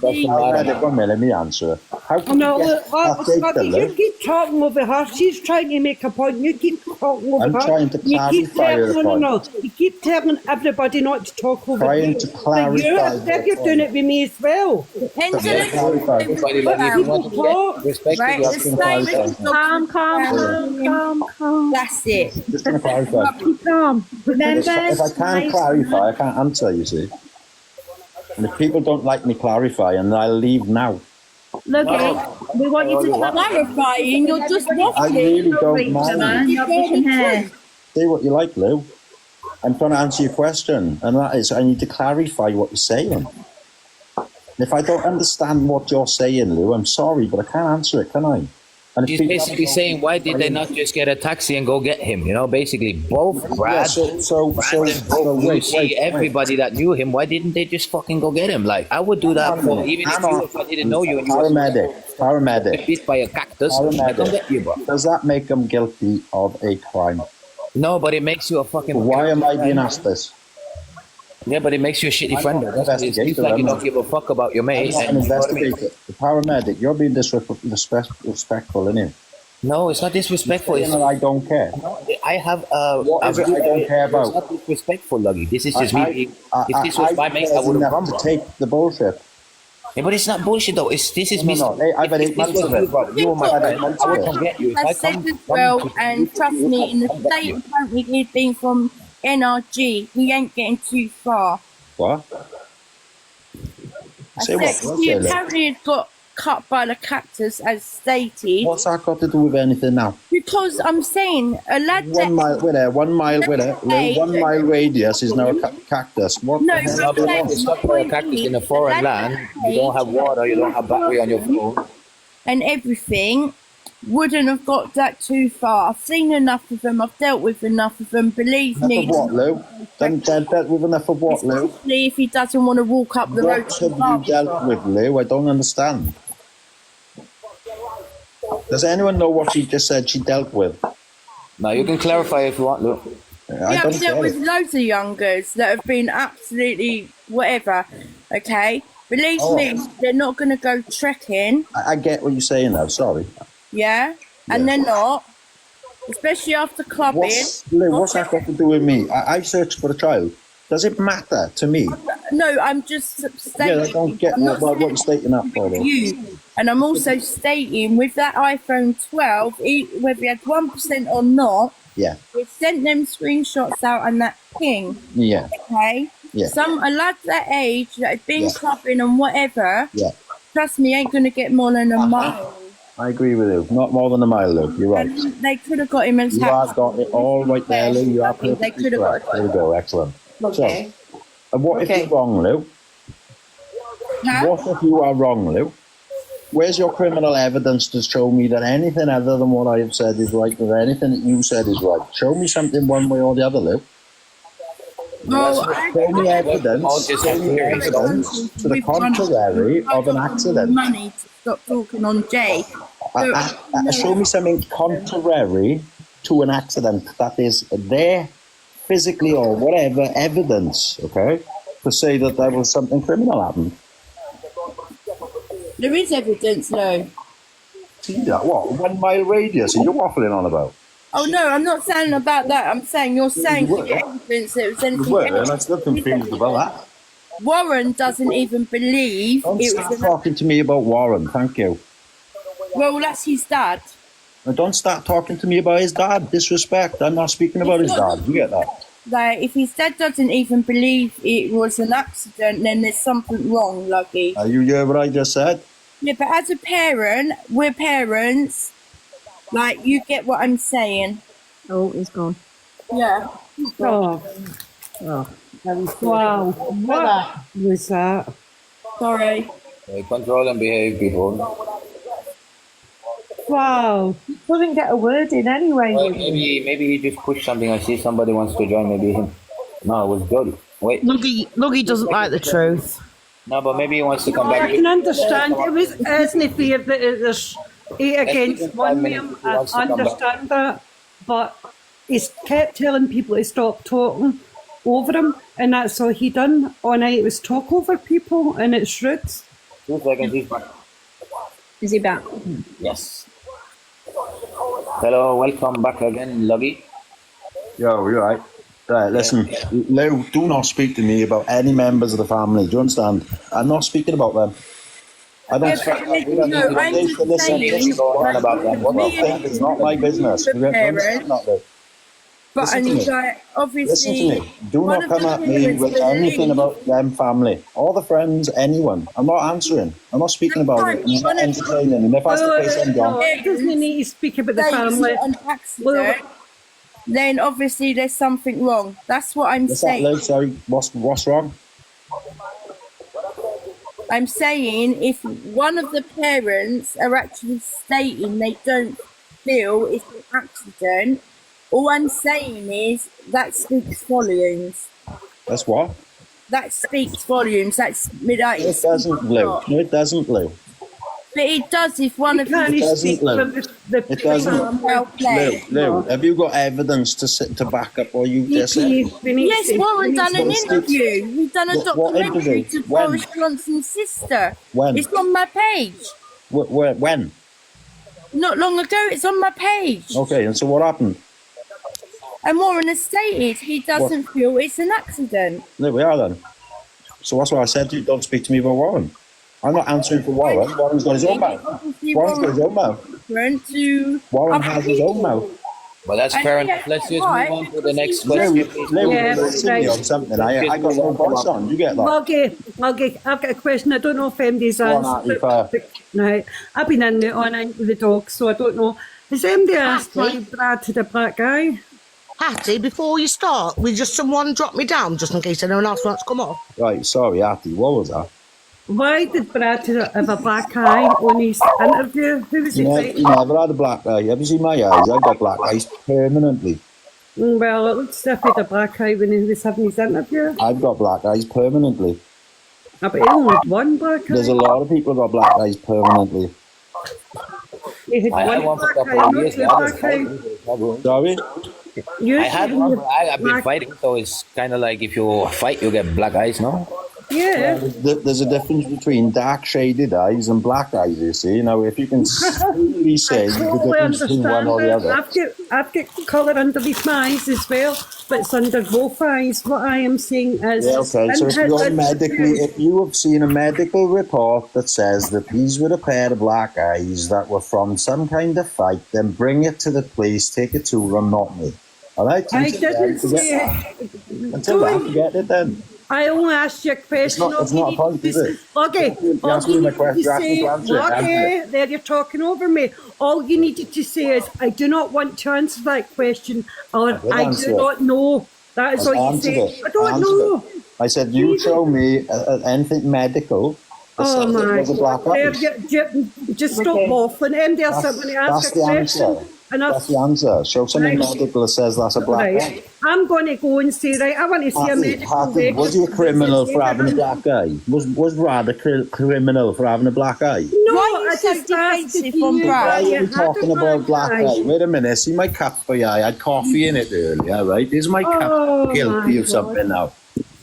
S1: Let me answer. How can
S7: you keep talking over her. She's trying to make a point. You keep talking over her.
S1: I'm trying to clarify her point.
S7: No. You keep telling everybody not to talk over you.
S1: Trying to clarify.
S7: You're doing it with me as well.
S3: Calm.
S6: That's it.
S1: Just going to clarify. If I can't clarify, I can't answer, you see. And if people don't like me clarifying, I'll leave now.
S6: Luggy, we want you to clarify, and you're just waffling.
S1: I really don't mind. Say what you like, Lou. I'm trying to answer your question, and that is, I need to clarify what you're saying. And if I don't understand what you're saying, Lou, I'm sorry, but I can't answer it, can I? And
S4: she's basically saying, why did they not just get a taxi and go get him? You know, basically both Brad, everybody that knew him, why didn't they just fucking go get him? Like, I would do that for even if I didn't know you. And
S1: Paramedic.
S4: Bit by a cactus. I don't get you, bro.
S1: Does that make them guilty of a crime?
S4: No, but it makes you a fucking.
S1: Why am I being asked this?
S4: Yeah, but it makes you a shitty friend. It seems like you don't give a fuck about your mate.
S1: I'm an investigator. The paramedic, you're being disrespectful, isn't it?
S4: No, it's not disrespectful. It's
S1: I don't care.
S4: I have
S1: what is it I don't care about?
S4: It's not disrespectful, Luggy. This is just me. If this was my mate, I would have
S1: to take the bullshit.
S4: Yeah, but it's not bullshit though. This is me.
S1: Hey, I've had 8 months of it.
S4: You my friend. I would come get you.
S6: I said as well, and trust me, in the state apparently he's been from NRG, he ain't getting too far.
S1: What?
S6: He apparently had got cut by the cactus, as stated.
S1: What's that got to do with anything now?
S6: Because I'm saying a lad
S1: 1 mile with it, 1 mile with it. 1 mile radius is now a cactus. What?
S6: No,
S4: it's not for a cactus in a foreign land. You don't have water. You don't have battery on your phone.
S6: And everything. wouldn't have got that too far. I've seen enough of them. I've dealt with enough of them. Believe me.
S1: Enough of what, Lou? Dealt with enough of what, Lou?
S6: Especially if he doesn't want to walk up the road.
S1: What have you dealt with, Lou? I don't understand. Does anyone know what she just said she dealt with?
S4: No, you can clarify if you want, Lou.
S6: Yeah, I've dealt with loads of youngers that have been absolutely whatever. Okay, believe me, they're not going to go trekking.
S1: I get what you're saying now. Sorry.
S6: Yeah, and they're not, especially after clubbing.
S1: What's that got to do with me? I searched for a child. Does it matter to me?
S6: No, I'm just stating.
S1: Yeah, I don't get what you're stating that for.
S6: You. And I'm also stating with that iPhone 12, whether he had 1% or not, we sent them screenshots out and that ping.
S1: Yeah.
S6: Okay?
S1: Yeah.
S6: Some a lad that age that had been clubbing and whatever, trust me, ain't going to get more than a mile.
S1: I agree with you. Not more than a mile, Lou. You're right.
S6: And they could have got him as
S1: You have got it all right there, Lou. You are perfectly
S6: could have got it.
S1: There we go. Excellent.
S8: Okay.
S1: So, and what if you're wrong, Lou?
S6: Huh?
S1: What if you are wrong, Lou? Where's your criminal evidence to show me that anything other than what I have said is right, or anything that you said is right? Show me something one way or the other, Lou. Show me evidence to the contrary of an accident.
S6: Money to stop talking on Jay.
S1: Show me something contrary to an accident that is there physically or whatever evidence, okay, to say that there was something criminal happened.
S6: There is evidence, though.
S1: Yeah, what? 1 mile radius? Are you waffling on about?
S6: Oh no, I'm not saying about that. I'm saying you're saying to get evidence that it was anything else.
S1: And I'm still confused about that.
S6: Warren doesn't even believe
S1: Don't
S6: it
S1: start
S6: was.
S1: talking to me about Warren, thank you.
S6: Well, that's his dad.
S1: And don't start talking to me about his dad. Disrespect. I'm not speaking about his dad. You get that?
S6: Like, if his dad doesn't even believe it was an accident, then there's something wrong, Luggy.
S1: You hear what I just said?
S6: Yeah, but as a parent, we're parents. Like, you get what I'm saying.
S3: Oh, he's gone.
S6: Yeah.
S7: Oh. Wow. What was that?
S6: Sorry.
S4: Control and behave, people.
S7: Wow. Couldn't get a word in anyway.
S4: Well, maybe he just pushed something. I see somebody wants to join. Maybe him. No, it was Jody. Wait.
S9: Luggy doesn't like the truth.
S4: No, but maybe he wants to come back.
S7: I can understand. It isn't fair that there's 8 against 1, ma'am. I understand that. But he's kept telling people to stop talking over him, and that's all he done all night. It was talk over people, and it's rude.
S4: 2 seconds, he's back.
S3: Is he back?
S4: Yes. Hello, welcome back again, Luggy.
S1: Yo, you're right. Right, listen, Lou, do not speak to me about any members of the family. Do you understand? I'm not speaking about them. I don't.
S6: I'm just saying.
S4: About them. What
S1: I think it's not my business.
S6: But I need, like, obviously.
S1: Listen to me. Do not come at me with anything about them family. All the friends, anyone. I'm not answering. I'm not speaking about it. I'm not entertaining. And if that's the case, I'm gone.
S7: It doesn't need to speak about the family.
S6: An accident, then obviously there's something wrong. That's what I'm saying.
S1: That, Lou? Sorry, what's wrong?
S6: I'm saying if one of the parents are actually stating they don't feel it's an accident, all I'm saying is that speaks volumes.
S1: That's what?
S6: That speaks volumes. That's like,
S1: it doesn't, Lou. No, it doesn't, Lou.
S6: But it does if one of
S1: It doesn't, Lou. It doesn't.
S6: Well played.
S1: Lou, have you got evidence to back up what you just said?
S6: Yes, Warren done an interview. We've done a documentary to Boris Johnson's sister.
S1: When?
S6: It's on my page.
S1: When?
S6: Not long ago. It's on my page.
S1: Okay, and so what happened?
S6: And Warren has stated he doesn't feel it's an accident.
S1: There we are then. So that's why I said to you, don't speak to me about Warren. I'm not answering for Warren. Warren's got his own mouth. Warren's got his own mouth. Warren has his own mouth.
S4: Well, that's fair enough. Let's just move on to the next question.
S1: Yeah, on something. I got no voice on. You get that?
S7: Luggy, I've got a question. I don't know if MD's answered. Right. I've been in the on with the dog, so I don't know. Has MD asked why Brad to the black guy?
S9: Hattie, before you start, will just someone drop me down just in case anyone else wants to come off?
S1: Right, sorry, Hattie, what was that?
S7: Why did Brad have a black eye on his interview? Who was it?
S1: He never had a black eye. Have you seen my eyes? I've got black eyes permanently.
S7: Well, it looks as if he had a black eye when he was having his interview.
S1: I've got black eyes permanently.
S7: But he only had one black eye.
S1: There's a lot of people who got black eyes permanently.
S7: He had one black eye, not two black eyes.
S1: Sorry?
S4: I had one, but I've been fighting, so it's kind of like if you fight, you get black eyes, no?
S7: Yeah.
S1: There's a difference between dark shaded eyes and black eyes, you see. Now, if you can really say the difference between one or the other.
S7: I've got colour underneath my eyes as well, but it's under both eyes. What I am saying is...
S1: Yeah, okay, so if you have seen a medical report that says that these were a pair of black eyes that were from some kind of fight, then bring it to the police, take it to them, not me. All right?
S7: I didn't say it.
S1: Until I forget it then.
S7: I only asked you a question.
S1: It's not a point, is it?
S7: Luggy, Luggy, there you're talking over me. All you needed to say is, I do not want to answer that question, or I do not know. That is all you say. I don't know.
S1: I said, you show me anything medical.
S7: Oh my God. Just stop waffling. There's something to ask a question.
S1: That's the answer. Show something medical that says that's a black eye.
S7: I'm going to go and say, right, I want to see a medical record.
S1: Was he a criminal for having a black eye? Was Brad a criminal for having a black eye?
S7: No,
S6: Why are you so defensive on Brad?
S1: Why are you talking about black eye? Wait a minute, see my cup for you. I had coffee in it earlier, right? Is my cup guilty of something now?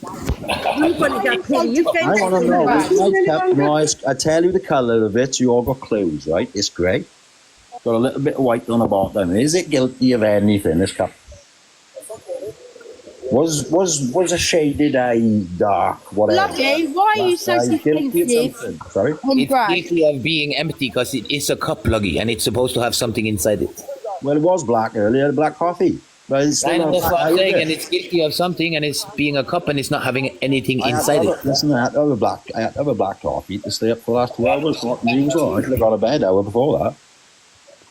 S7: I'm going to get pity.
S1: I want to know. My cup, no, I tell you the colour of it, you all got clues, right? It's grey. Got a little bit of white on the bottom. Is it guilty of anything, this cup? Was a shaded eye dark, whatever?
S6: Luggy, why are you so defensive?
S1: Sorry?
S4: It's guilty of being empty because it is a cup, Luggy, and it's supposed to have something inside it.
S1: Well, it was black earlier, black coffee. But it's
S4: I know that's what I'm saying, and it's guilty of something, and it's being a cup, and it's not having anything inside it.
S1: Listen, I had to have a black coffee to stay up for the last 2 hours. What news on? I could have got to bed hour before that.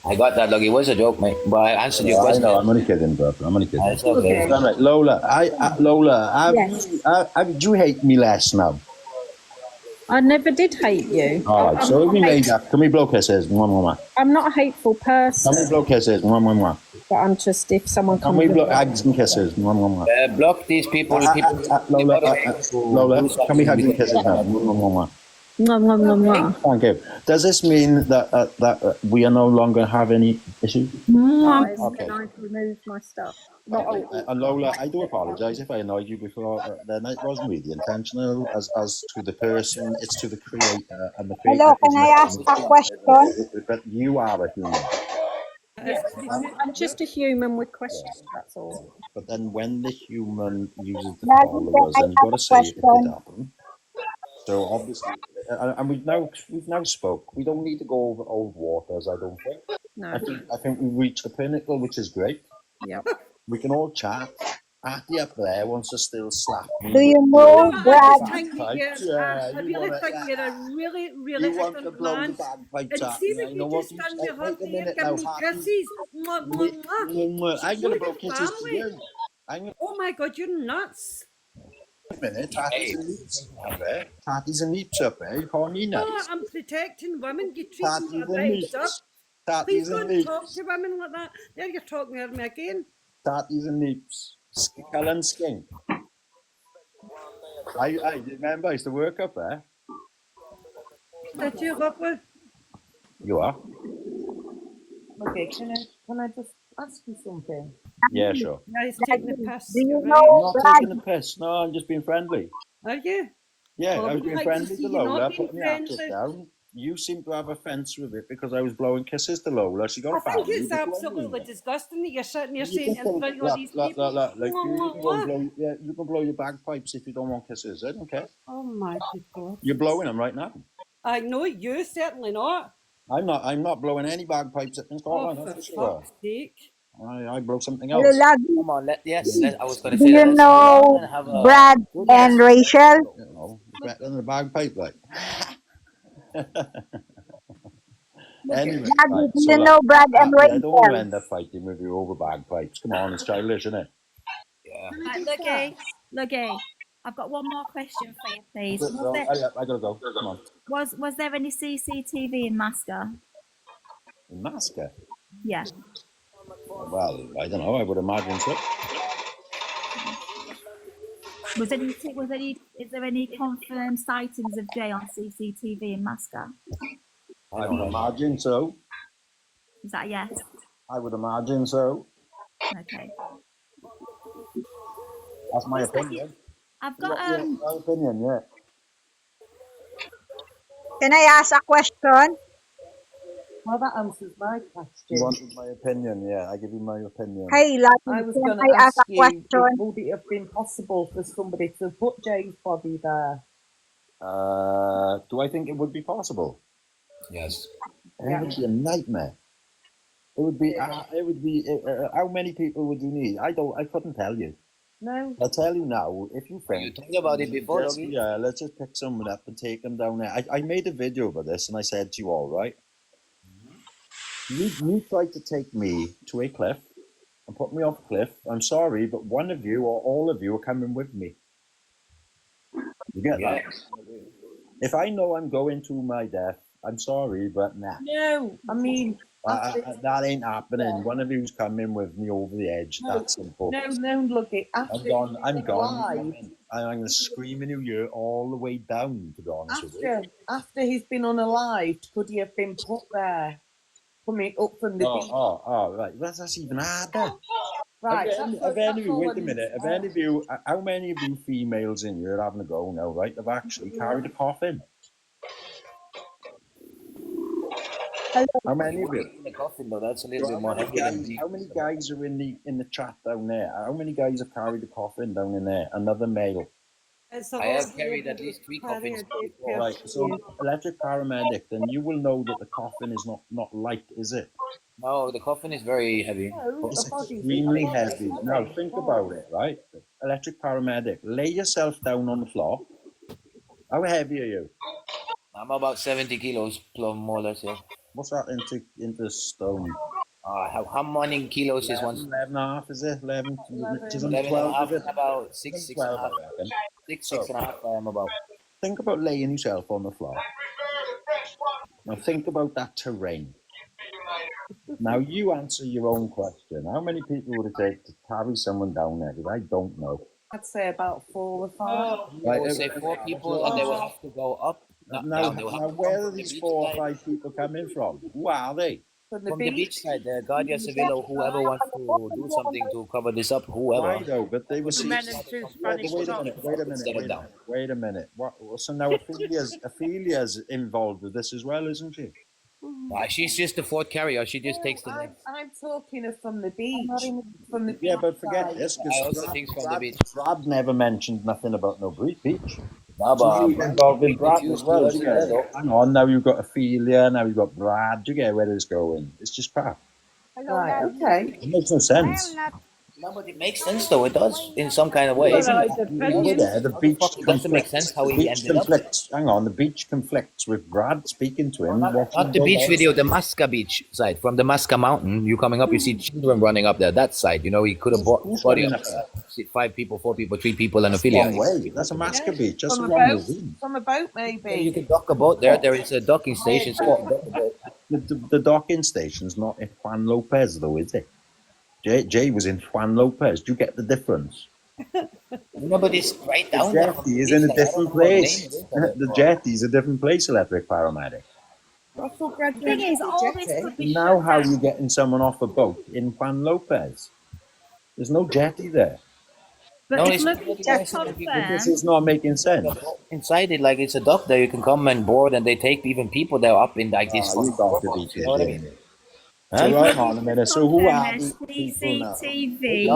S4: I got that, Luggy. It was a joke, mate. But I answered your question.
S1: I know, I'm only kidding, bro. I'm only kidding.
S4: It's okay.
S1: Right. Lola, do you hate me less now?
S3: I never did hate you.
S1: All right, so if we made that, can we blow kisses?
S3: I'm not a hateful person.
S1: Can we blow kisses?
S3: But I'm just, if someone comes...
S1: Can we blow hugs and kisses?
S4: Block these people.
S1: Lola, can we hug and kisses now? Thank you. Does this mean that we are no longer have any issues?
S3: Okay. I've removed my stuff.
S1: And Lola, I do apologise if I annoyed you before. Then it wasn't really intentional. As to the person, it's to the creator, and the creator.
S8: Hello, can I ask a question?
S1: But you are a human.
S3: Yes, I'm just a human with questions. That's all.
S1: But then, when the human uses the followers, then you've got to say it did happen. So obviously, and we've now spoke. We don't need to go over old waters. I don't think.
S3: No.
S1: I think we've reached the pinnacle, which is great.
S3: Yep.
S1: We can all chat. Atty up there wants to still slap me.
S8: Do you know Brad?
S7: I really think you're a really, really excellent man. And see if you just stand your hug there, give me kisses.
S1: I'm going to blow kisses to you.
S7: Oh my God, you're nuts.
S1: Wait a minute, tatties and leaps up there. Tatties and leaps up there. You call me nuts.
S7: Oh, I'm protecting women. You treat me right up. Please don't talk to women like that. There you're talking at me again.
S1: Tatties and leaps. Skull and skink. I remember I used to work up there.
S7: Did you, lovely?
S1: You are?
S9: Okay, can I just ask you something?
S1: Yeah, sure.
S7: Yeah, he's taking the piss.
S8: Do you
S1: I'm
S8: know
S1: not
S8: Brad?
S1: taking the piss. No, I'm just being friendly.
S7: Are you?
S1: Yeah,
S7: Well,
S1: I was
S7: we'd
S1: being
S7: like to
S1: friendly
S7: see
S1: to
S7: you not
S1: Lola,
S7: being
S1: putting the actors
S7: friendly.
S1: down. You seem to have a fence with it because I was blowing kisses to Lola. She got
S7: I
S1: a family.
S7: think it's absolutely disgusting that you're sitting there saying in front of these people.
S1: You can blow your bagpipes if you don't want kisses. I don't care.
S7: Oh my God.
S1: You're blowing them right now.
S7: I know you, certainly not.
S1: I'm not blowing any bagpipes in Scotland.
S7: Oh, for
S1: that's for sure.
S7: fuck's sake.
S1: I blow something
S8: Hello,
S1: else.
S8: Luggy.
S4: Come on, I was going to
S8: Do
S4: say that.
S8: you know Brad and Rachel?
S1: You know, better than a bagpipe, like. Anyway,
S8: Luggy, do you know Brad and
S1: I don't want to
S8: Rachel?
S1: end up fighting with you over bagpipes. Come on, it's childish, isn't it?
S4: Yeah.
S2: Right, Luggy. I've got one more question for you, please.
S1: I gotta go. Come on.
S2: Was there any CCTV in Masca?
S1: In Masca?
S2: Yeah.
S1: Well, I don't know. I would imagine so.
S2: Is there any confirmed sightings of Jay on CCTV in Masca?
S1: I would imagine so.
S2: Is that a yes?
S1: I would imagine so.
S2: Okay.
S1: That's my opinion.
S2: I've got
S1: My opinion, yeah.
S8: Can I ask a question?
S9: Well, that answers my question.
S1: You wanted my opinion, yeah. I give you my opinion.
S8: Hey,
S9: I
S8: Luggy,
S9: was
S8: can
S9: going to
S8: I ask
S9: ask
S8: a
S9: you,
S8: question?
S9: would it have been possible for somebody to put Jay's body there?
S1: Do I think it would be possible?
S4: Yes.
S1: It would be a nightmare. It would be. How many people would you need? I couldn't tell you.
S9: No.
S1: I'll tell you now. If you
S4: You think about it before, Luggy.
S1: Yeah, let's just pick someone up and take them down there. I made a video about this, and I said to you all, right? You tried to take me to a cliff and put me off a cliff. I'm sorry, but one of you or all of you are coming with me. You get that? If I know I'm going to my death, I'm sorry, but nah.
S9: No, I mean...
S1: that ain't happening. One of you's coming with me over the edge.
S9: No,
S1: That's simple.
S9: No, Luggy.
S1: I'm gone. I'm going to scream in your ear all the way down, to be honest with you.
S9: After he's been unalived, could he have been put there? Coming up from the beach?
S1: Right. That's even harder.
S9: Right.
S1: Wait a minute. How many of you females in here having a go now, right, have actually carried a coffin? How many of you?
S4: In the coffin, though, that's a little bit more heavy than
S1: How many guys are in the chat down there? How many guys have carried a coffin down in there? Another male.
S4: I have carried at least 3 coffins before.
S1: Right, so electric paramedic, then you will know that the coffin is not light, is it?
S4: No, the coffin is very heavy.
S1: It's extremely heavy. Now think about it, right? Electric paramedic, lay yourself down on the floor. How heavy are you?
S4: I'm about 70 kilos, more or less, yeah.
S1: What's that into stone?
S4: How many kilos is 1
S1: stone? 11 and a half, is it? 11,
S4: 11 and a half, about 6 and a half. 6 and a half I am about.
S1: Think about laying yourself on the floor. Now think about that terrain. Now you answer your own question. How many people would it take to carry someone down there? Because I don't know.
S9: I'd say about 4 or 5.
S4: I would say 4 people, and they will have to go up.
S1: Now where are these 4 or 5 people coming from? Who are they?
S4: From the beach side, the Guardia Civil or whoever wants to do something to cover this up, whoever.
S1: Why though? But they were Wait a minute. So now Ophelia's involved with this as well, isn't she?
S4: She's just the 4th carrier. She just takes the next.
S9: I'm talking of from the beach.
S1: Yeah, but forget this, because Brad never mentioned nothing about no beach.
S4: No, but
S1: involved in Brad as well. Hang on, now you've got Ophelia, now you've got Brad. Do you get where it's going? It's just crap.
S9: Right, okay.
S1: It makes no sense.
S4: No, but it makes sense though. It does in some kind of way.
S1: The beach
S4: doesn't make sense how he ended up.
S1: Hang on, the beach conflicts with Brad speaking to him.
S4: Not the beach video, the Masca beach side. From the Masca mountain, you coming up, you see children running up there. That side, you know, he could have bought body up there. 5 people, 4 people, 3 people, and Ophelia.
S1: That's a Masca beach. That's
S9: From a boat, maybe.
S4: Yeah, you can dock a boat there. There is a docking station.
S1: The docking station's not in Juan Lopez, though, is it? Jay was in Juan Lopez. Do you get the difference?
S4: No, but it's right down there.
S1: The jetty is in a different place. The jetty is a different place, electric paramedic.
S2: The thing is, all this could be
S1: now how are you getting someone off a boat in Juan Lopez? There's no jetty there.
S2: But
S1: this is not making sense.
S4: Inside it, like it's a dock there, you can come and board, and they take even people there up in like this.
S1: You got to be kidding. Right on a minute. So who are these people now?
S2: CCTV.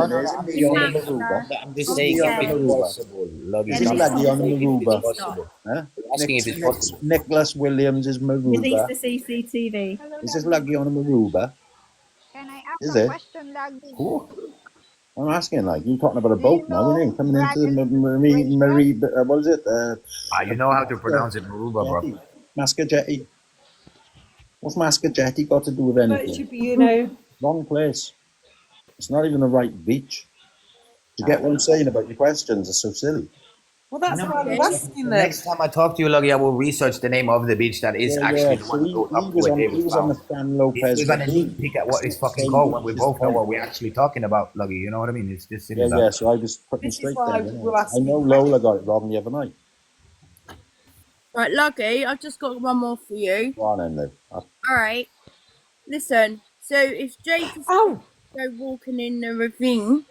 S4: I'm just saying if it's possible.
S1: Is this Luggy on the Maruba?
S4: Asking if it's possible.
S1: Nicholas Williams is Maruba.
S2: Is this the CCTV?
S1: Is this Luggy on a Maruba?
S8: Can I ask a question, Luggy?
S1: I'm asking, like, you're talking about a boat now, aren't you? Coming into the what is it?
S4: You know how to pronounce it, Maruba, bro.
S1: Masca Jetty. What's Masca Jetty got to do with anything?
S7: It should be,
S1: Wrong place. It's not even the right beach. Do you get what I'm saying about your questions? Are so silly.
S9: Well, that's why I'm asking them.
S4: Next time I talk to you, Luggy, I will research the name of the beach that is actually the one up where David
S1: was on the San Lopez.
S4: We're going to need to pick out what it's fucking called when we both know what we're actually talking about, Luggy. You know what I mean? It's just silly.
S1: Yeah, so I was putting straight there. I know Lola got it wrong the other night.
S6: Right, Luggy, I've just got one more for you.
S1: Go on then, Lou.
S6: All right. Listen, so if Jake is go walking in the ravine,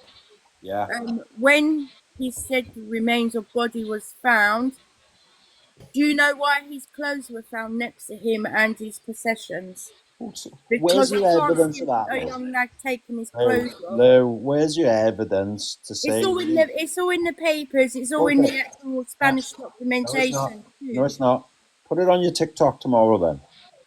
S6: when he said the remains of body was found, do you know why his clothes were found next to him and his possessions?
S1: Where's your evidence of that?
S6: A young lad taking his clothes off.
S1: Lou, where's your evidence to say?
S6: It's all in the papers. It's all in the actual Spanish documentation.
S1: No, it's not. Put it on your TikTok tomorrow then.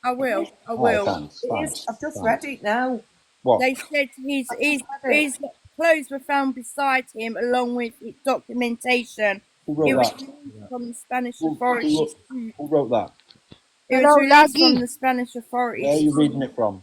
S6: I will.
S1: Thanks.
S9: I've just read it now.
S1: What?
S6: They said his clothes were found beside him along with its documentation.
S1: Who wrote that?
S6: From the Spanish authorities.
S1: Who wrote that?
S6: It was released from the Spanish authorities.
S1: Where are you reading it from?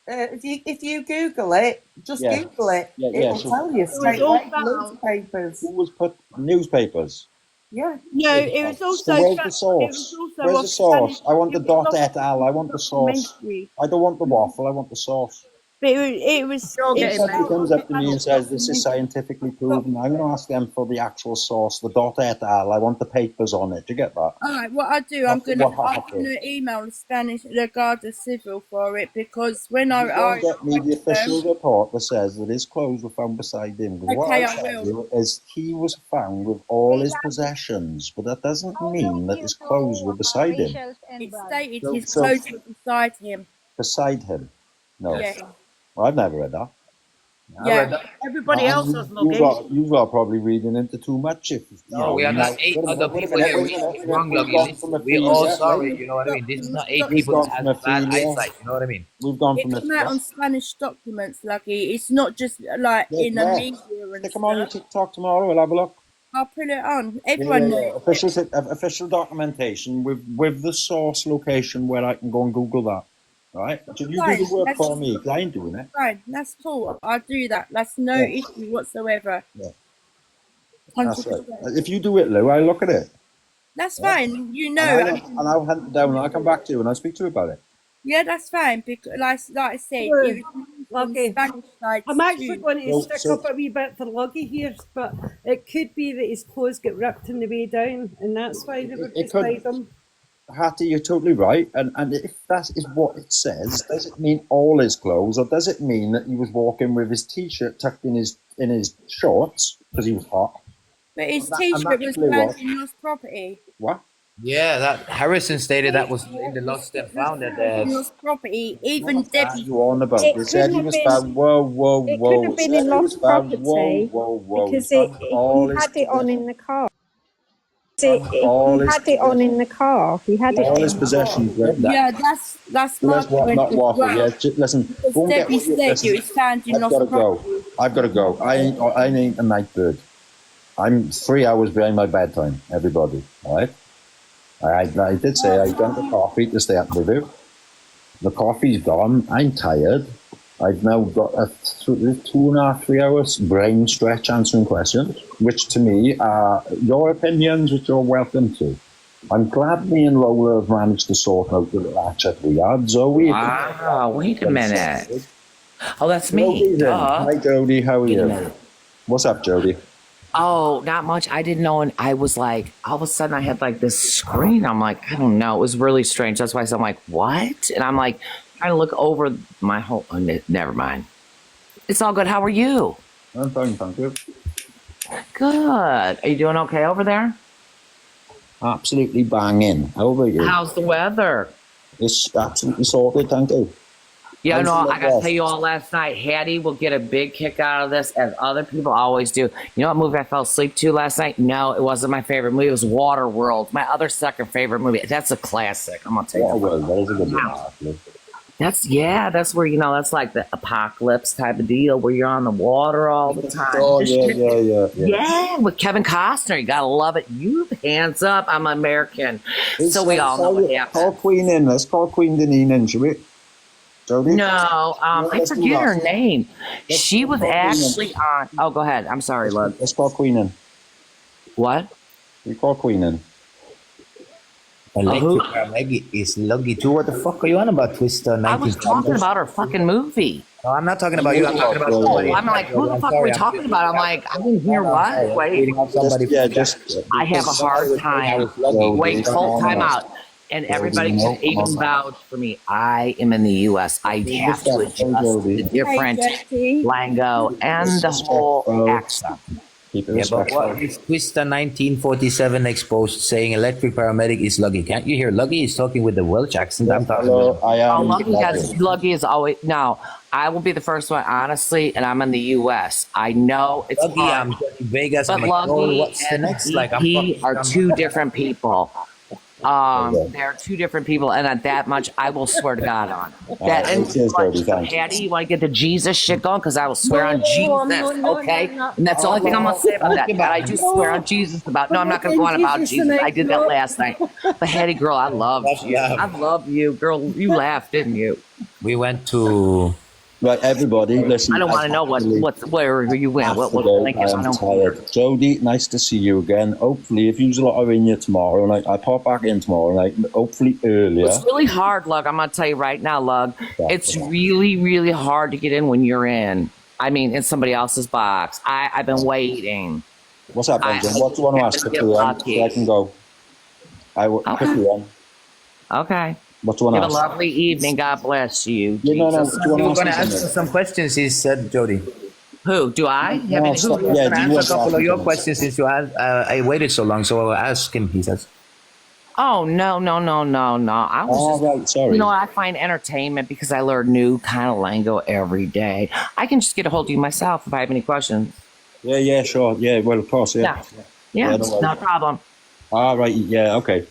S9: If you Google it, just Google it. It will tell you straight away. Newspapers.
S1: Who was put newspapers?
S9: Yeah.
S6: No, it was also.
S1: So where's the source? Where's the source? I want the dot et al. I want the source. I don't want the waffle. I want the source.
S6: But it was.
S1: If somebody comes up to me and says this is scientifically proven, I'm going to ask them for the actual source, the dot et al. I want the papers on it. Do you get that?
S6: All right. What I do, I'm going to email the Guardia Civil for it because when I
S1: get me the official report that says that his clothes were found beside him.
S6: Okay, I will.
S1: Is he was found with all his possessions, but that doesn't mean that his clothes were beside him.
S6: It stated his clothes were beside him.
S1: Beside him? No.
S6: Yeah.
S1: I've never read that.
S7: Everybody else has Luggy.
S1: You are probably reading into too much.
S4: We are not 8 other people here. We're wrong, Luggy. We're all sorry, you know what I mean? This is not 8 people that have bad eyesight, you know what I mean?
S1: We've gone from
S6: It's out on Spanish documents, Luggy. It's not just like in the media and
S1: stuff. Come on your TikTok tomorrow, we'll have a look.
S6: I'll put it on. Everyone knows.
S1: Official documentation with the source location where I can go and Google that. Right? You do the work for me, because I ain't doing it.
S6: Fine, that's cool. I'll do that. That's no issue whatsoever.
S1: Yeah. That's right. If you do it, Lou, I'll look at it.
S6: That's fine. You know.
S1: And I'll hunt it down and I'll come back to you and I'll speak to you about it.
S6: Yeah, that's fine. Because, like I said, it was
S7: Luggy.
S6: Spanish side
S7: I'm actually going to stick up a wee bit for Luggy here, but it could be that his clothes get ripped on the way down, and that's why they were beside him.
S1: Hattie, you're totally right. And if that is what it says, does it mean all his clothes, or does it mean that he was walking with his t-shirt tucked in his shorts because he was hot?
S6: But his t-shirt was found in lost property.
S1: What?
S4: Yeah, that Harrison stated that was in the lost and found at
S6: lost property. Even Debbie.
S1: You on about? They said he was found. Whoa.
S3: It could have been in lost property. Because he had it on in the car. He had it on in the car. He had it
S1: all his possessions.
S6: Yeah, that's my point.
S1: Not waffle. Yeah, listen. Go and
S6: Debbie said it was found in lost property.
S1: I've got to go. I ain't a night bird. I'm 3 hours behind my bedtime. Everybody, all right? I did say I drank the coffee to stay up with you. The coffee's gone. I'm tired. I've now got a 2.5, 3 hours brain stretch answering questions, which to me are your opinions, which you're welcome to. I'm glad me and Lola have managed to sort out the little hatchet we had. Zoe.
S10: Wow, wait a minute. Oh, that's me.
S1: Hi, Jody. How are you? What's up, Jody?
S10: Oh, not much. I didn't know. And I was like, all of a sudden I had like this screen. I'm like, I don't know. It was really strange. That's why I'm like, what? And I'm like, trying to look over my whole, never mind. It's all good. How are you?
S1: I'm fine, thank you.
S10: Good. Are you doing okay over there?
S1: Absolutely banging. How about you?
S10: How's the weather?
S1: It's absolutely sorted, thank you.
S10: Yeah, no, I got to tell you all last night, Hattie will get a big kick out of this, as other people always do. You know what movie I fell asleep to last night? No, it wasn't my favorite movie. It was Waterworld, my other second favorite movie. That's a classic. I'm going to tell you.
S1: Waterworld, that is a good one.
S10: That's where, that's like the apocalypse type of deal where you're on the water all the time.
S1: Oh, yeah.
S10: Yeah, with Kevin Costner. You got to love it. You hands up. I'm American. So we all know what happened.
S1: Call Queen in. Let's call Queen Deneen in, shall we? Jody?
S10: No, I forget her name. She was actually on. Oh, go ahead. I'm sorry, love.
S1: Let's call Queen in.
S10: What?
S1: We call Queen in.
S4: Electric Paramedic is Luggy too. What the fuck are you on about, Twister?
S10: I was talking about her fucking movie.
S4: No, I'm not talking about you. I'm talking about somebody.
S10: I'm like, who the fuck are we talking about? I'm like, I didn't hear what. Wait. I have a hard time. Wait, full time out. And everybody can even vouch for me. I am in the U.S. I have to adjust the different lingo and the whole accent.
S4: Yeah, but what is Twister 1947 exposed saying electric paramedic is Luggy? Can't you hear Luggy is talking with the Welsh accent? I'm talking about.
S10: Luggy is always now. I will be the first one, honestly, and I'm in the U.S. I know it's
S4: Luggy. I'm in Vegas.
S10: But
S4: I'm like,
S10: Luggy
S4: what's the next? Like,
S10: are two different people. They're two different people, and at that much, I will swear to God on that. And Hattie, you want to get the Jesus shit going? Because I will swear on Jesus, okay? And that's the only thing I'm gonna say about that. That I do swear on Jesus about. No, I'm not gonna go on about Jesus. I did that last night. But Hattie, girl, I love you. I love you, girl. You laughed, didn't you?
S4: We went to.
S1: Right, everybody, listen.
S10: I don't want to know where you went. What
S1: I'm tired. Jody, nice to see you again. Hopefully, if you are in here tomorrow, and I pop back in tomorrow night, hopefully earlier.
S10: It's really hard, Lug. I'm going to tell you right now, Lug. It's really, really hard to get in when you're in. I mean, in somebody else's box. I've been waiting.
S1: What's up, Benjamin? What do you want to ask quickly so I can go? Quickly then.
S10: Okay.
S1: What do you want to
S10: ask? Have a lovely evening. God bless you.
S4: You were going to ask some questions, he said, Jody.
S10: Who? Do I?
S4: Yeah, answer a couple of your questions since you asked. I waited so long, so I'll ask him, he says.
S10: Oh, no. I was
S1: right, sorry.
S10: You know, I find entertainment because I learn new kind of lingo every day. I can just get a hold of you myself if I have any questions.
S1: Yeah, sure. Yeah, well, of course, yeah.
S10: Yeah, no problem.
S1: All right, yeah, okay.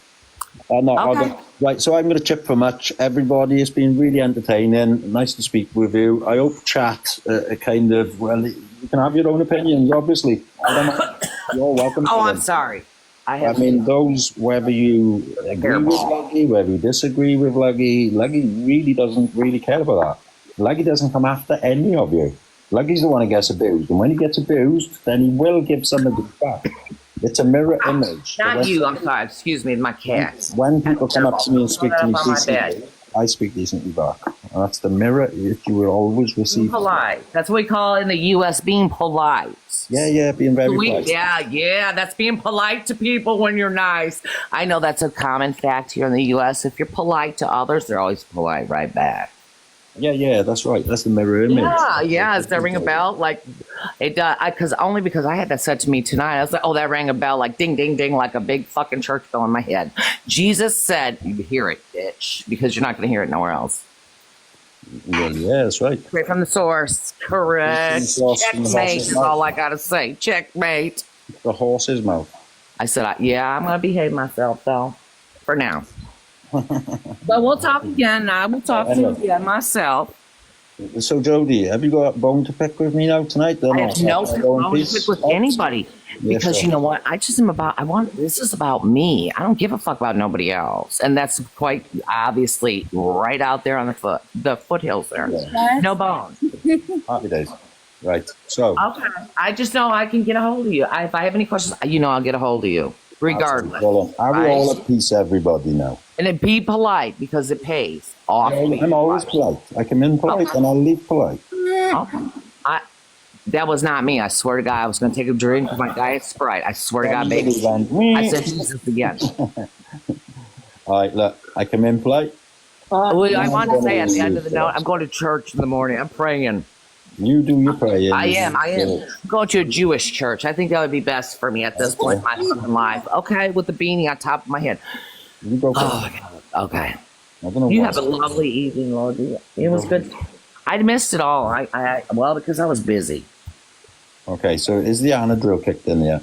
S1: Right, so I'm going to chip for much. Everybody, it's been really entertaining. Nice to speak with you. I hope chat kind of, well, you can have your own opinions, obviously. You're welcome.
S10: I'm sorry.
S1: I mean, those, whether you agree with Luggy, whether you disagree with Luggy really doesn't really care about that. Luggy doesn't come after any of you. Luggy's the one who gets abused. And when he gets abused, then he will give some of it back. It's a mirror image.
S10: Not you, I'm sorry. Excuse me, my cat.
S1: When people come up to me and speak to me decently, I speak decently back. And that's the mirror that you will always receive.
S10: Polite. That's what we call in the U.S. being polite.
S1: Yeah, being very polite.
S10: Yeah, that's being polite to people when you're nice. I know that's a common fact here in the U.S. If you're polite to others, they're always polite right back.
S1: Yeah, that's right. That's the mirror image.
S10: Yeah. Does that ring a bell? Like, it does. Because I had that said to me tonight. I was like, oh, that rang a bell, like ding, ding, ding, like a big fucking church bell in my head. Jesus said, you hear it, bitch, because you're not going to hear it nowhere else.
S1: Well, yeah, that's right.
S10: Straight from the source. Correct. Checkmate is all I got to say. Checkmate.
S1: The horse's mouth.
S10: I said, I'm going to behave myself, though, for now. But we'll talk again. I will talk to you again myself.
S1: So, Jody, have you got a bone to pick with me now tonight?
S10: I have no bone to pick with anybody. Because you know what? This is about me. I don't give a fuck about nobody else. And that's quite obviously right out there on the foothills there. Yeah. No bones.
S1: Happy days. Right. So.
S10: Okay. I just know I can get a hold of you. If I have any questions, I'll get a hold of you. Regardless.
S1: Well, are we all at peace, everybody, now?
S10: And then be polite because it pays.
S1: I'm always polite. I come in polite and I'll leave polite.
S10: Okay. That was not me. I swear to God, I was going to take a drink with my diet Sprite. I swear to God, baby. I said Jesus again.
S1: All right, look, I come in polite.
S10: I want to say at the end of the note, I'm going to church in the morning. I'm praying.
S1: You do your praying.
S10: I am. Going to a Jewish church. I think that would be best for me at this point in my fucking life. Okay, with the beanie on top of my head.
S1: You go
S10: okay. You have a lovely evening, Lord. It was good. I missed it all. Because I was busy.
S1: Okay, so is the Anna drill kicked in yet?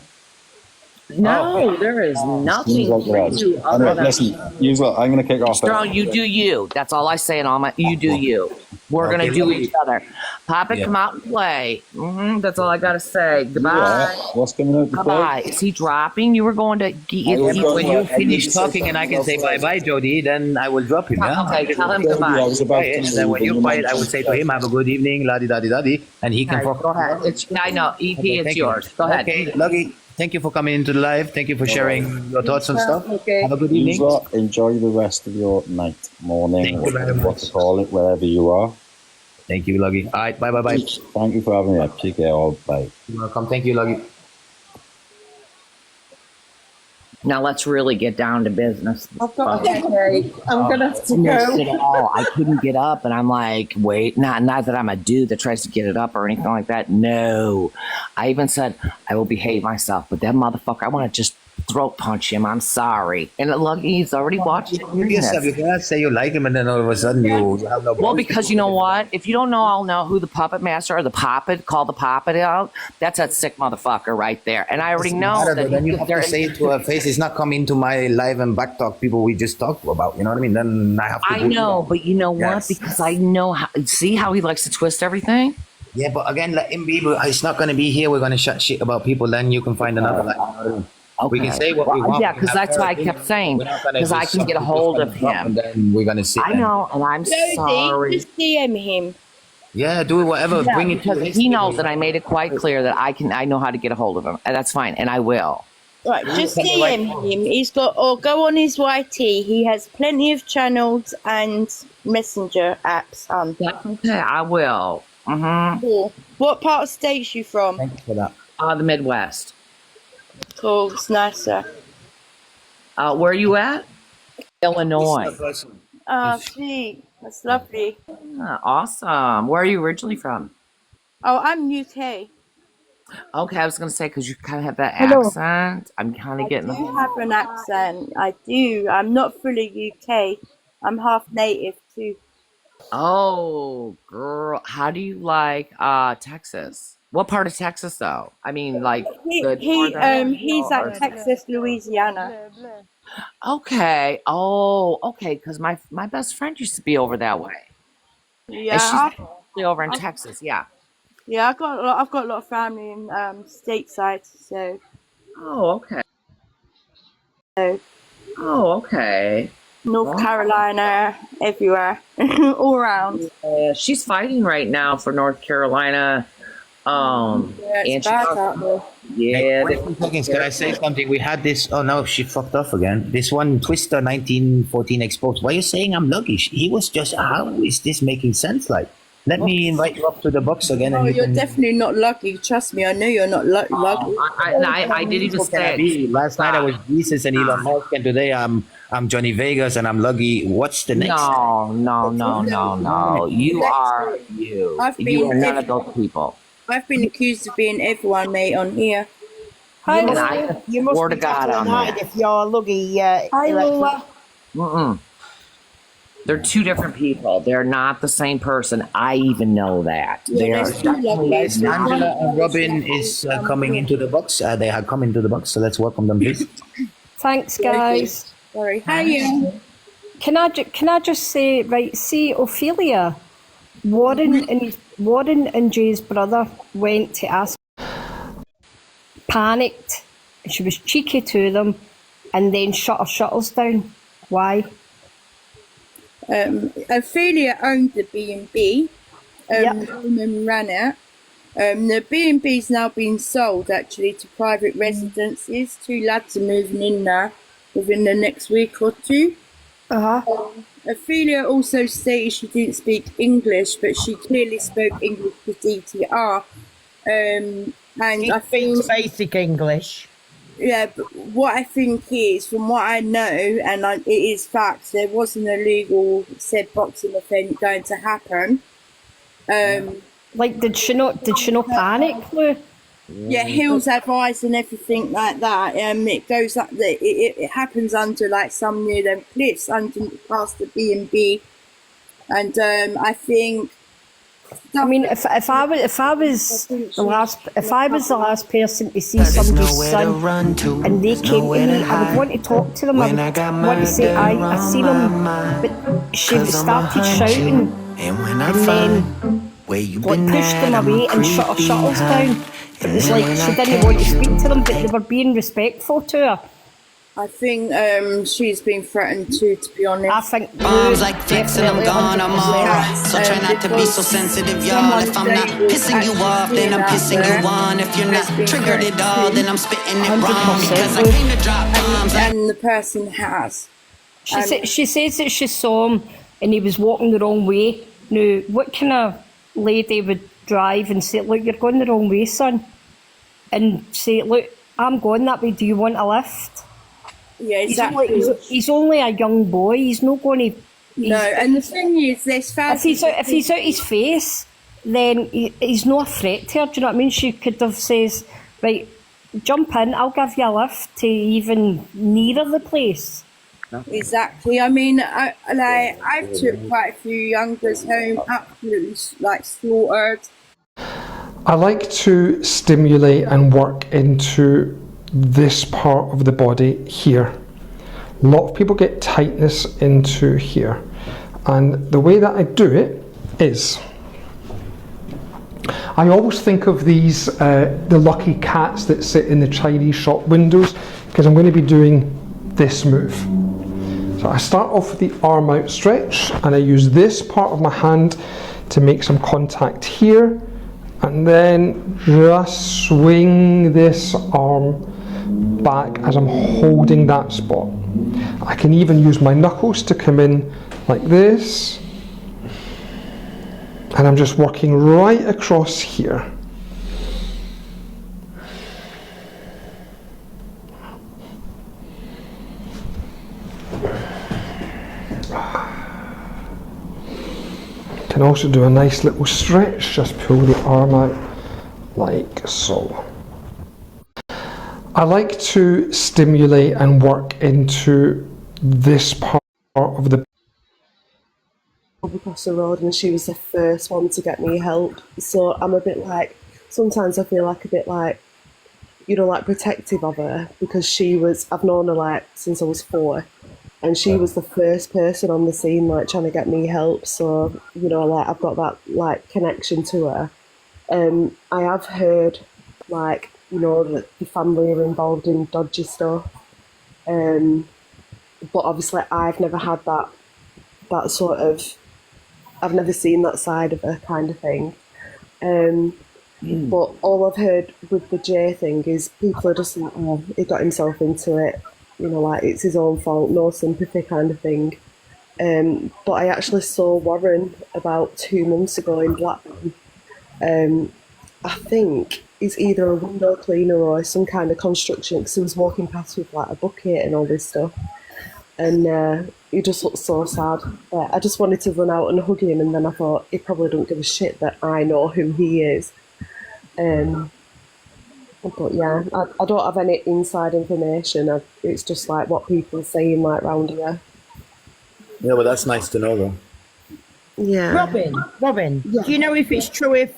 S10: No, there is nothing to do other than...
S1: Listen, I'm going to kick off.
S10: Strong, you do you. That's all I say in all my... You do you. We're going to do each other. Papa, come out and play. That's all I got to say. Goodbye.
S1: Yeah. What's coming out to
S10: play? Is he dropping? You were going to...
S4: When you finish talking and I can say bye-bye, Jody, then I will drop him, yeah?
S10: Okay, tell him goodbye.
S4: And then when you're quiet, I will say to him, have a good evening, la-di-da-di-da-di, and he can...
S10: Go ahead. I know. EP, it's yours. Go ahead.
S4: Okay, Luggy. Thank you for coming into the live. Thank you for sharing your thoughts and stuff.
S6: Okay.
S4: Have a good evening.
S1: Enjoy the rest of your night, morning,
S4: Thank you very
S1: what to call it, wherever you are.
S4: Thank you, Luggy. All right, bye.
S1: Thank you for having me. Take care. All bye.
S4: You're welcome. Thank you, Luggy.
S10: Now let's really get down to business.
S9: I've got a headache. I'm gonna have to
S10: Missed it
S9: go.
S10: all. I couldn't get up, and I'm like, wait, not that I'm a dude that tries to get it up or anything like that. No, I even said I will behave myself, but that motherfucker, I want to just throat punch him. I'm sorry. And Luggy, he's already watching.
S4: Yes, you cannot say you like him and then all of a sudden you have no.
S10: Well, because you know what? If you don't know, I'll know who the puppet master or the puppet, call the puppet out. That's that sick motherfucker right there. And I already know that
S4: then you have to say it to her face. It's not coming to my live and back talk people we just talked about. You know what I mean? Then I have to.
S10: I know, but you know what?
S4: Yes.
S10: Because I know how. See how he likes to twist everything.
S4: Yeah, but again, let him be. It's not going to be here. We're going to shut shit about people. Then you can find another live.
S10: Okay.
S4: We can say what we want.
S10: Yeah, because that's why I kept saying, because I can get a hold of him.
S4: And then we're going to sit.
S10: I know, and I'm sorry.
S6: Just DM him.
S4: Yeah, do it, whatever.
S10: Yeah,
S4: Bring it to
S10: because he knows that I made it quite clear that I know how to get a hold of him. And that's fine, and I will.
S6: Right, just DM him. He's got, or go on his YT. He has plenty of channels and messenger apps on.
S10: That's okay, I will.
S6: Cool. What part of state's you from?
S4: Thank you for that.
S10: The Midwest.
S6: Cool, it's nicer.
S10: Where are you at? Illinois.
S6: Oh, sweet. That's lovely.
S10: Awesome. Where are you originally from?
S6: Oh, I'm UK.
S10: Okay, I was going to say, because you kind of have that accent. I'm kind of getting...
S6: I do have an accent. I do. I'm not fully UK. I'm half native too.
S10: Oh, girl. How do you like Texas? What part of Texas, though? I mean, like...
S6: He's at Texas, Louisiana.
S10: Okay. Oh, okay, because my best friend used to be over that way.
S6: Yeah.
S10: And she's actually over in Texas, yeah.
S6: Yeah, I've got a lot of family in stateside, so.
S10: Oh, okay.
S6: So,
S10: okay.
S6: North Carolina, everywhere, all around.
S10: She's fighting right now for North Carolina.
S6: Yeah, it's bad out there.
S10: Yeah.
S4: Wait 2 seconds. Can I say something? We had this. Oh no, she fucked off again. This one, Twister 1914 exposed. Why are you saying I'm lucky? He was just. How is this making sense? Like, let me invite you up to the box again.
S6: Oh,
S4: and
S6: you're definitely not lucky. Trust me, I know you're not lucky.
S10: I didn't even say.
S4: Last night I was Jesus and Elon Musk, and today I'm Johnny Vegas and I'm Luggy. What's the next?
S10: No. You are you. You are none of those people.
S6: I've been accused of being everyone, mate, on here.
S11: You must be Catherine Hyde if you're Luggy. Hi, Lola.
S10: They're two different people. They're not the same person. I even know that.
S4: Guys, Angela and Robin is coming into the box. They have come into the box, so let's welcome them, please.
S3: Thanks, guys.
S6: Sorry. Hiya.
S3: Can I just say, right? See, Ophelia, Warren and Jay's brother went to ask, panicked, and she was cheeky to them, and then shut her shutters down. Why?
S6: Ophelia owned the B&B. Roman ran it. The B&B's now been sold actually to private residences. 2 lads are moving in there within the next week or 2. Ophelia also stated she didn't speak English, but she clearly spoke English to DTR. And I think
S11: basic English.
S6: Yeah, but what I think is, from what I know, and it is facts, there was an illegal said boxing event going to happen.
S3: Like, did she not panic, Lou?
S6: Yeah, Hill's advice and everything like that. It goes up. It happens under like some near them cliffs under past the B&B, and I think.
S3: I mean, if I was the last person to see somebody's son, and they came to me, I would want to talk to them. I would want to say, I seen him, but she started shouting, and then pushed them away and shut her shutters down. It was like she didn't want to speak to them, but they were being respectful to her.
S6: I think she's been threatened to be honest.
S12: I think bombs like flicks and I'm gone tomorrow. So try not to be so sensitive, y'all. If I'm not pissing you off, then I'm pissing you on. If you're not triggered at all, then I'm spitting it wrong. Because I came to drop bombs.
S6: And the person has.
S7: She says that she saw him and he was walking the wrong way. Now, what kind of lady would drive and say, look, you're going the wrong way, son? And say, look, I'm going that way, do you want a lift?
S6: Yeah, exactly.
S7: He's only a young boy. He's not going to.
S6: No, and the thing is, this
S7: if he's out his face, then he's not a threat to her. Do you know what I mean? She could have says, right, jump in. I'll give you a lift to even nearer the place.
S6: Exactly. I mean, I've took quite a few youngsters home, absolutely like slaughtered.
S13: I like to stimulate and work into this part of the body here. A lot of people get tightness into here, and the way that I do it is I always think of these the lucky cats that sit in the Chinese shop windows, because I'm going to be doing this move. So I start off with the arm out stretch and I use this part of my hand to make some contact here, and then just swing this arm back as I'm holding that spot. I can even use my knuckles to come in like this, and I'm just working right across here. Can also do a nice little stretch, just pull the arm out like so. I like to stimulate and work into this part of the
S14: across the road, and she was the first one to get me help. So I'm a bit like, sometimes I feel like a bit like, you know, like protective of her, because I've known her like since I was 4, and she was the first person on the scene like trying to get me help. So, you know, like I've got that like connection to her. I have heard like, you know, that the family are involved in dodgy stuff, but obviously I've never had that sort of, I've never seen that side of her kind of thing. But all I've heard with the Jay thing is people are just like, oh, he got himself into it, you know, like it's his own fault, no sympathy kind of thing. But I actually saw Warren about 2 months ago in Blackburn. I think he's either a window cleaner or some kind of construction, because he was walking past with like a bucket and all this stuff, and he just looked so sad. I just wanted to run out and hug him, and then I thought he probably don't give a shit that I know who he is. But yeah, I don't have any inside information. It's just like what people are saying like round here.
S4: Yeah, but that's nice to know though.
S14: Yeah.
S11: Robin,
S14: Yeah.
S11: do you know if it's true if